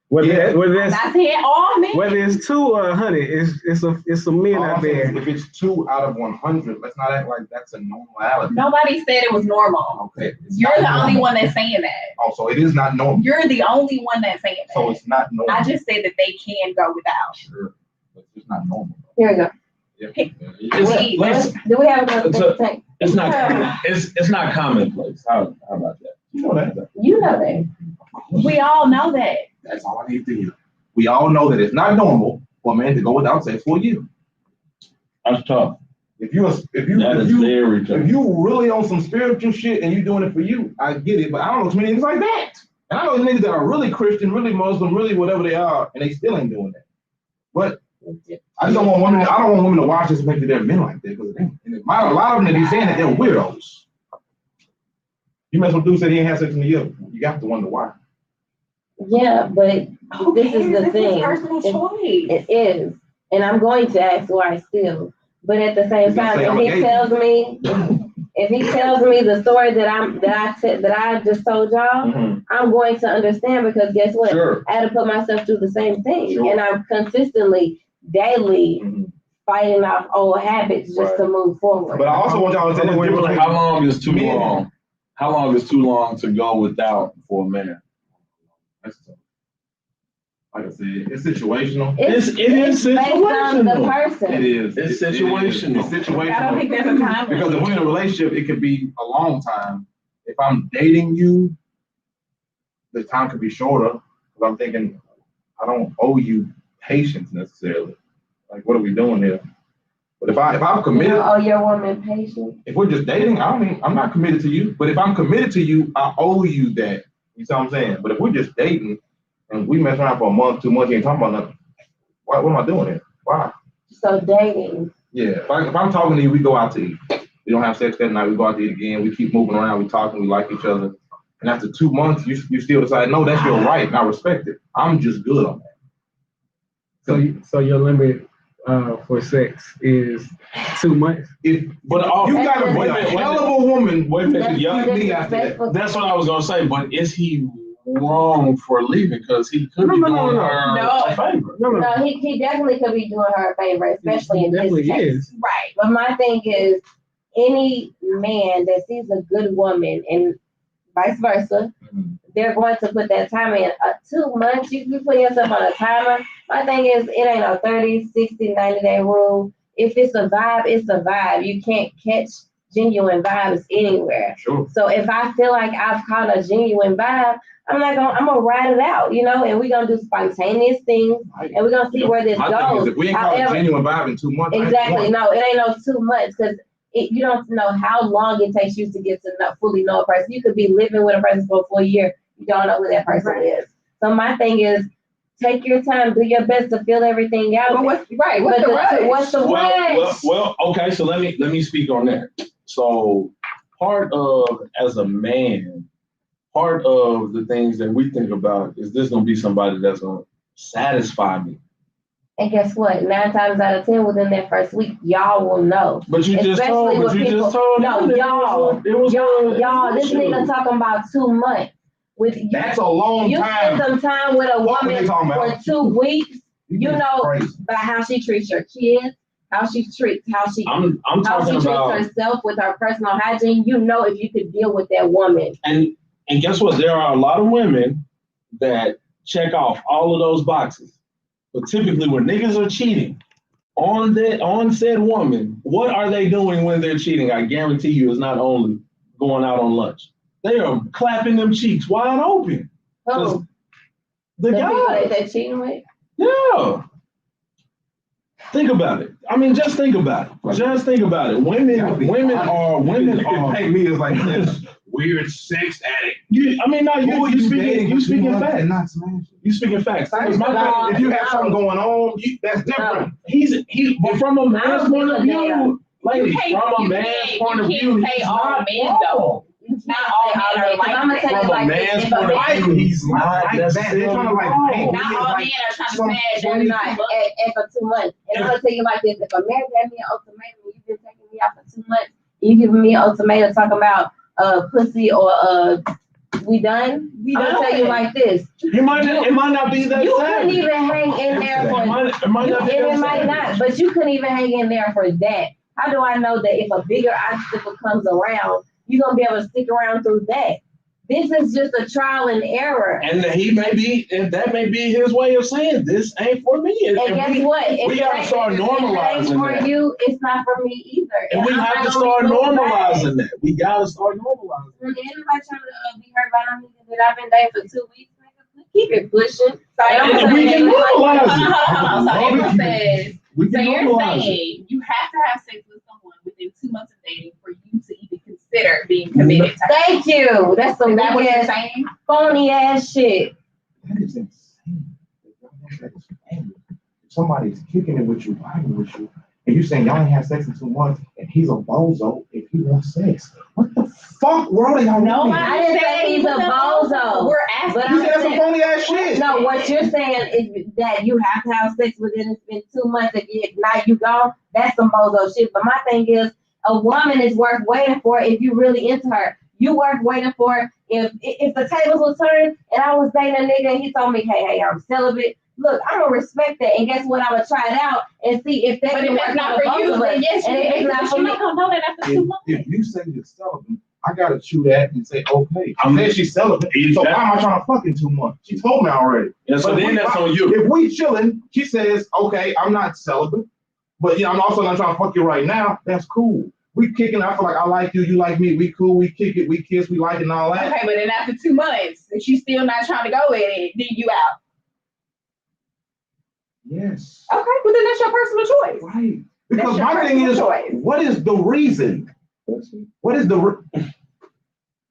whether that's not saying all men. Whether it's 2 or 100, it's some men out there. If it's 2 out of 100, let's not act like that's a normality. Nobody said it was normal. Okay. You're the only one that's saying that. Oh, so it is not normal. You're the only one that's saying that. So it's not normal. I just said that they can go without. Sure. But it's not normal. Here we go. Yeah. Do we have another thing? It's not commonplace. How about that? You know that. You know that. We all know that. That's all I need to hear. We all know that it's not normal for a man to go without sex for a year. That's tough. If you really on some spiritual shit and you doing it for you, I get it. But I don't know too many niggas like that. And I know niggas that are really Christian, really Muslim, really whatever they are, and they still ain't doing that. But I don't want women to watch this and make it their men like that because a lot of them that be saying that they're weirdos. You mess with dude said he ain't had sex in a year. You got to wonder why. Yeah, but this is the thing. Personal choice. It is, and I'm going to ask why still. But at the same time, if he tells me the story that I just told y'all, I'm going to understand because guess what? Sure. I had to put myself through the same thing, Sure. and I'm consistently, daily fighting off old habits just to move forward. But I also want y'all to tell me how long is too long? How long is too long to go without for a man? Like I said, it's situational. It is based on the person. It is. It's situational. It's situational. I don't think there's a time. Because if we're in a relationship, it could be a long time. If I'm dating you, the time could be shorter. Because I'm thinking, I don't owe you patience necessarily. Like, what are we doing here? But if I'm committed, you owe your woman patience. If we're just dating, I'm not committed to you. But if I'm committed to you, I owe you that. You see what I'm saying? But if we're just dating and we mess around for a month, 2 months, you ain't talking about nothing. What am I doing here? Why? So dating. Yeah. If I'm talking to you, we go out to eat. We don't have sex that night. We go out to eat again. We keep moving around. We talking. We like each other. And after 2 months, you still decide, no, that's your right, and I respect it. I'm just good on that. So your limit for sex is 2 months. You gotta be a hell of a woman. That's what I was gonna say. But is he wrong for leaving? Because he could be doing her a favor. No, he definitely could be doing her a favor, especially in this case. Right. But my thing is, any man that sees a good woman and vice versa, they're going to put that time in. 2 months, you put yourself on a timer. My thing is, it ain't no 30, 60, 90-day rule. If it's a vibe, it's a vibe. You can't catch genuine vibes anywhere. Sure. So if I feel like I've caught a genuine vibe, I'm gonna ride it out, and we're gonna do spontaneous things, and we're gonna see where this My thing goes. is, if we ain't caught a genuine vibe in 2 months, Exactly. No, it ain't no 2 months because you don't know how long it takes you to get to fully know a person. You could be living with a person for a full year. You don't know who that person is. So my thing is, take your time, do your best to fill everything out. But what's the rush? Well, okay, so let me speak on that. So part of, as a man, part of the things that we think about is this gonna be somebody that's gonna satisfy me. And guess what? 9 times out of 10, within that first week, y'all will know. But you just told. No, y'all. This nigga talking about 2 months. That's a long you time. You spend some time with a woman for 2 weeks. You know about how she treats your kids, how she treats herself with her personal hygiene. You know if you could deal with that woman. And guess what? There are a lot of women that check off all of those boxes. But typically when niggas are cheating on said woman, what are they doing when they're cheating? I guarantee you it's not only going out on lunch. They are clapping them cheeks wide open. Oh. The guy that cheating with? Yeah. Think about it. I mean, just think about it. Just think about it. Women are. Pay me as like this weird sex addict. You speaking facts. Not smashing. You speaking facts. If you have something going on, that's different. But from a man's point of view, you can't say all men though. Not all men are like I'm gonna tell you like this. He's not that. They're trying to like paint me not all men are trying to smash. They're not at for 2 months. And I'm gonna tell you like this: if a man gave me an ultimatum, you've been taking me out for 2 months, you giving me an ultimatum talking about pussy or we done? I'm gonna tell you like this: it might not be that. You couldn't even hang in there for. It might not, but you couldn't even hang in there for that. How do I know that if a bigger obstacle comes around, you're gonna be able to stick around through that? This is just a trial and error. And that may be his way of saying this ain't for me. And guess what? We gotta start normalizing that. For you, it's not for me either. And we have to start normalizing that. We gotta start normalizing. Anybody trying to be hurt by a nigga that I've been dating for 2 weeks? Keep it pushing. So we can normalize it. So April says, so you're saying you have to have sex with someone within 2 months of dating for you to even consider being committed. Thank you. That's some what you're saying? Phony ass shit. That is insane. If somebody's kicking it with you, fighting with you, and you saying y'all ain't had sex in 2 months, and he's a bozo if he wants sex. What the fuck world are y'all living in? I didn't say he's a bozo. We're asking. You said some phony ass shit. No, what you're saying is that you have to have sex within it's been 2 months. If now you gone, that's some bozo shit. But my thing is, a woman is worth waiting for if you really into her. You worth waiting for if the tables was turned and I was dating a nigga and he told me, hey, I'm celibate. Look, I'm gonna respect that, and guess what? I'm gonna try it out and see if that. But if it's not for you, then yes, it's not for me. You don't know that after 2 months. If you say you're celibate, I gotta chew that and say, okay. I said she's celibate, so why am I trying to fuck in 2 months? She told me already. Yeah, so then that's on you. If we chilling, she says, okay, I'm not celibate, but I'm also not trying to fuck you right now. That's cool. We kicking. I feel like I like you, you like me. We cool. We kick it. We kiss. We like it and all that. Okay, but then after 2 months, if she's still not trying to go with it, then you out. Yes. Okay, well then that's your personal choice. Right. Because my thing is, what is the reason? What is the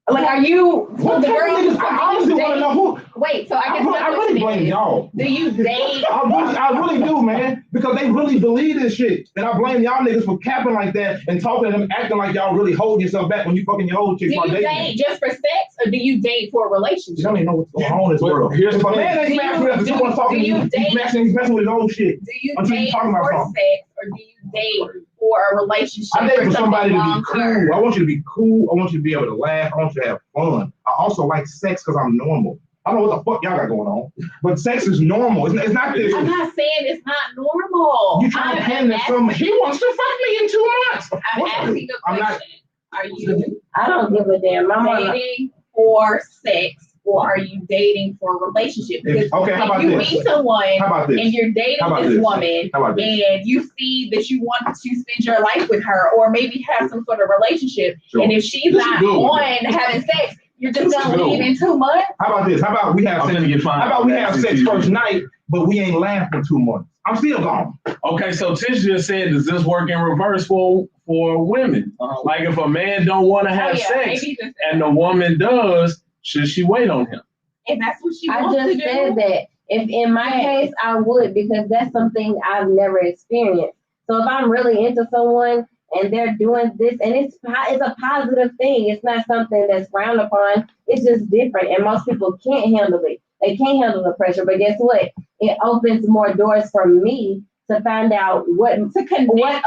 like? Are you? What the girl? I honestly want to know who. Wait, so I guess I really blame y'all. Do you date? I really do, man, because they really believe this shit. And I blame y'all niggas for capping like that and talking to them, acting like y'all really hold yourself back when you fucking your old chick. Do you date just for sex, or do you date for a relationship? You don't even know what's going on in this world. If a man ain't smashing with someone talking to you, he's messing with his old shit. Do you date for sex, or do you date for a relationship? I date for somebody to be cool. I want you to be cool. I want you to be able to laugh. I want you to have fun. I also like sex because I'm normal. I don't know what the fuck y'all got going on, but sex is normal. It's not this. I'm not saying it's not normal. You trying to hand it from he wants to fuck me in 2 months. I'm asking a question. Are you? I don't give a damn. Dating for sex or are you dating for a relationship? Because Okay, how about you this? meet someone How about this? and you're dating How about this this? woman How about this? and you see that you want to spend your life with her or maybe have some sort of relationship, Sure. and if she's This is not good. on having sex, you're just This is gonna good. leave in 2 months? How about this? How about we have I'm sex? gonna get fined. How about we have sex first night, but we ain't laughed for 2 months? I'm still gone. Okay, so Tish just said, does this work in reverse for women? Like if a man don't want to have sex and the woman does, should she wait on him? If that's what she I wants just to do. said that. If in my case, I would, because that's something I've never experienced. So if I'm really into someone and they're doing this, and it's a positive thing. It's not something that's frowned upon. It's just different, and most people can't handle it. They can't handle the pressure. But guess what? It opens more doors for me to find out what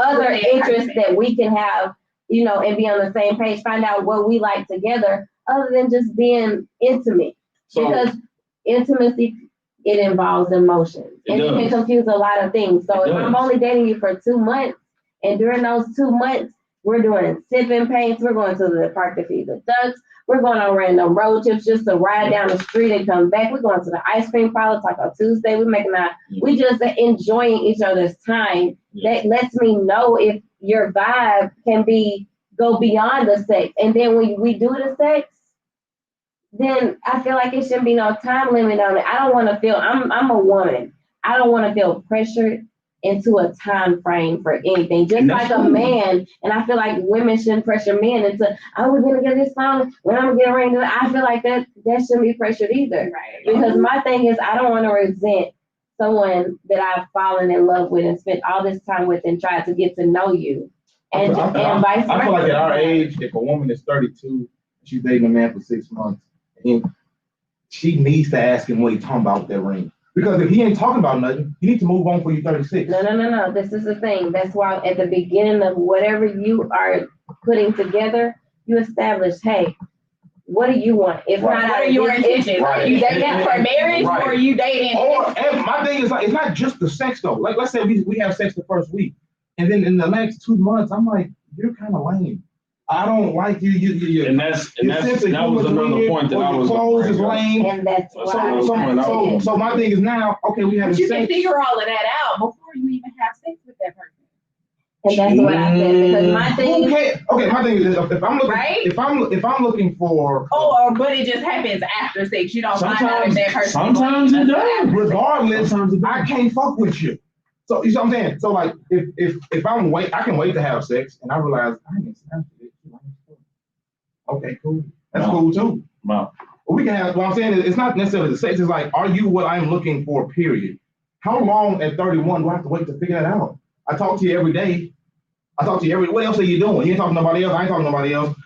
other interests that we can have, you know, and be on the same page. Find out what we like together, other than just being intimate. Because intimacy, it involves emotions, and it can confuse a lot of things. So if I'm only dating you for 2 months, and during those 2 months, we're doing sipping paints, we're going to the park to feed the ducks, we're going on random road trips just to ride down the street and come back. We're going to the ice cream parlor, Taco Tuesday. We just enjoying each other's time. That lets me know if your vibe can go beyond the sex. And then when we do the sex, then I feel like it shouldn't be no time limit on it. I don't want to feel, I'm a woman. I don't want to feel pressured into a time frame for anything, just like a man. And I feel like women shouldn't pressure men into, we're gonna get this song, when I'm gonna get a ring. I feel like that shouldn't be pressured either. Right. Because my thing is, I don't want to resent someone that I've fallen in love with and spent all this time with and tried to get to know you. And vice versa. I feel like at our age, if a woman is 32, she's dating a man for 6 months, and she needs to ask him what he's talking about with that ring. Because if he ain't talking about nothing, you need to move on for you 36. No. This is the thing. That's why at the beginning of whatever you are putting together, you establish, hey, what do you want? If not, what are your intentions? Are you dating for marriage or are you dating? And my thing is, like, it's not just the sex though. Like, let's say we have sex the first week, and then in the next 2 months, I'm like, you're kind of lame. I don't like you. And that was another point that I was. Clothes is lame. And that's why. So my thing is now, okay, we have. But you can figure all of that out before you even have sex with that person. And that's what I said, because my thing. Okay, my thing is, if I'm looking, right? if I'm looking for. But it just happens after sex. You don't find out if that person. Sometimes it does. Regardless, I can't fuck with you. So you know what I'm saying? So like, if I'm I can wait to have sex, and I realize I ain't stand for it. Okay, cool. That's cool too. Wow. Well, we can have. What I'm saying is, it's not necessarily the sex. It's like, are you what I'm looking for? Period. How long at 31 do I have to wait to figure that out? I talk to you every day. What else are you doing? You ain't talking to nobody else. I ain't talking to nobody else.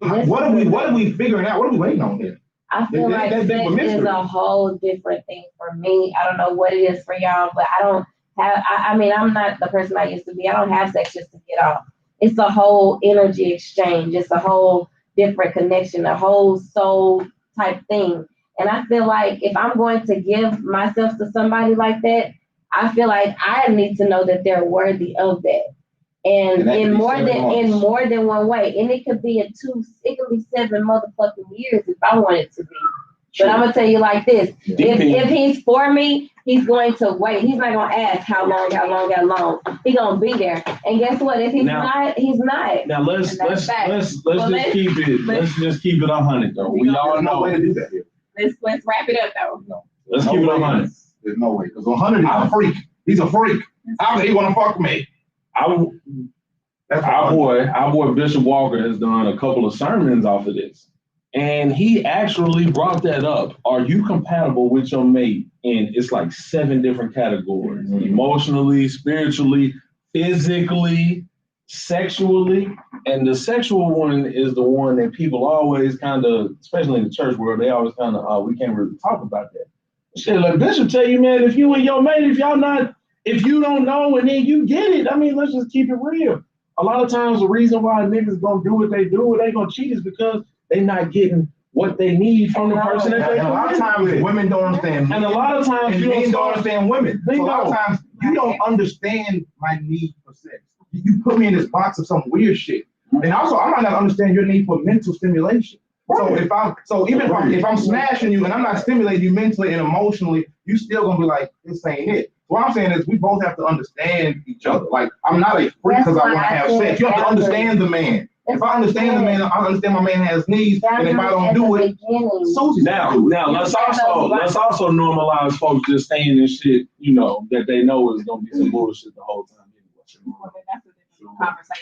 What are we figuring out? What are we waiting on here? I feel like sex is a whole different thing for me. I don't know what it is for y'all, but I don't have. I mean, I'm not the person I used to be. I don't have sex just to get off. It's a whole energy exchange. It's a whole different connection, a whole soul type thing. And I feel like if I'm going to give myself to somebody like that, I feel like I need to know that they're worthy of that. And in more than one way. And it could be 7 motherfucking years if I want it to be. But I'm gonna tell you like this: if he's for me, he's going to wait. He's not gonna ask how long. He's gonna be there. And guess what? If he's not, he's not. Now let's just keep it 100 though. We all know. Let's wrap it up though. No. Let's keep it 100. There's no way, because 100 is a freak. He's a freak. How could he want to fuck me? Our boy Bishop Walker has done a couple of sermons off of this. And he actually brought that up. Are you compatible with your mate? And it's like 7 different categories: emotionally, spiritually, physically, sexually. And the sexual one is the one that people always kind of, especially in the church world, they always kind of, we can't really talk about that. Shit, like Bishop tell you, man, if you and your mate, if you don't know and then you get it, I mean, let's just keep it real. A lot of times the reason why niggas gonna do what they do, or they gonna cheat, is because they not getting what they need from the person that they. And a lot of times women don't understand. And a lot of times men don't understand women. So a lot of times you don't understand my need for sex. You put me in this box of some weird shit. And also, I might not understand your need for mental stimulation. So even if I'm smashing you and I'm not stimulating you mentally and emotionally, you still gonna be like, this ain't it. What I'm saying is we both have to understand each other. Like, I'm not a freak because I want to have sex. You have to understand the man. If I understand the man, I understand my man has needs, and if I don't do it, Susie's now let's also normalize folks just saying this shit, you know, that they know is gonna be some bullshit the whole time.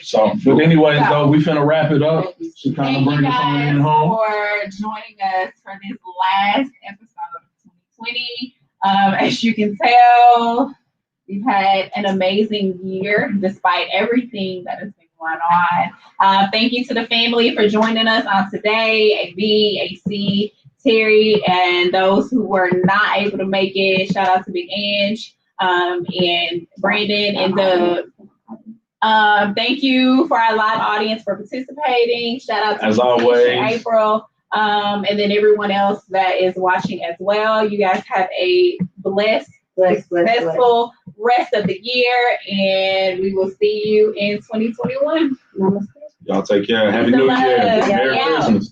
So, but anyways, though, we finna wrap it up. She kind of bring us on in home. For joining us for this last episode of 2020. As you can tell, we've had an amazing year despite everything that has been going on. Thank you to the family for joining us on today. AB, AC, Terry, and those who were not able to make it. Shout out to Big Ange and Brandon and the. Thank you for our live audience for participating. Shout out to as always, April, and then everyone else that is watching as well. You guys have a blessed, successful rest of the year, and we will see you in 2021. Namaste. Y'all take care. Happy New Year. Merry Christmas.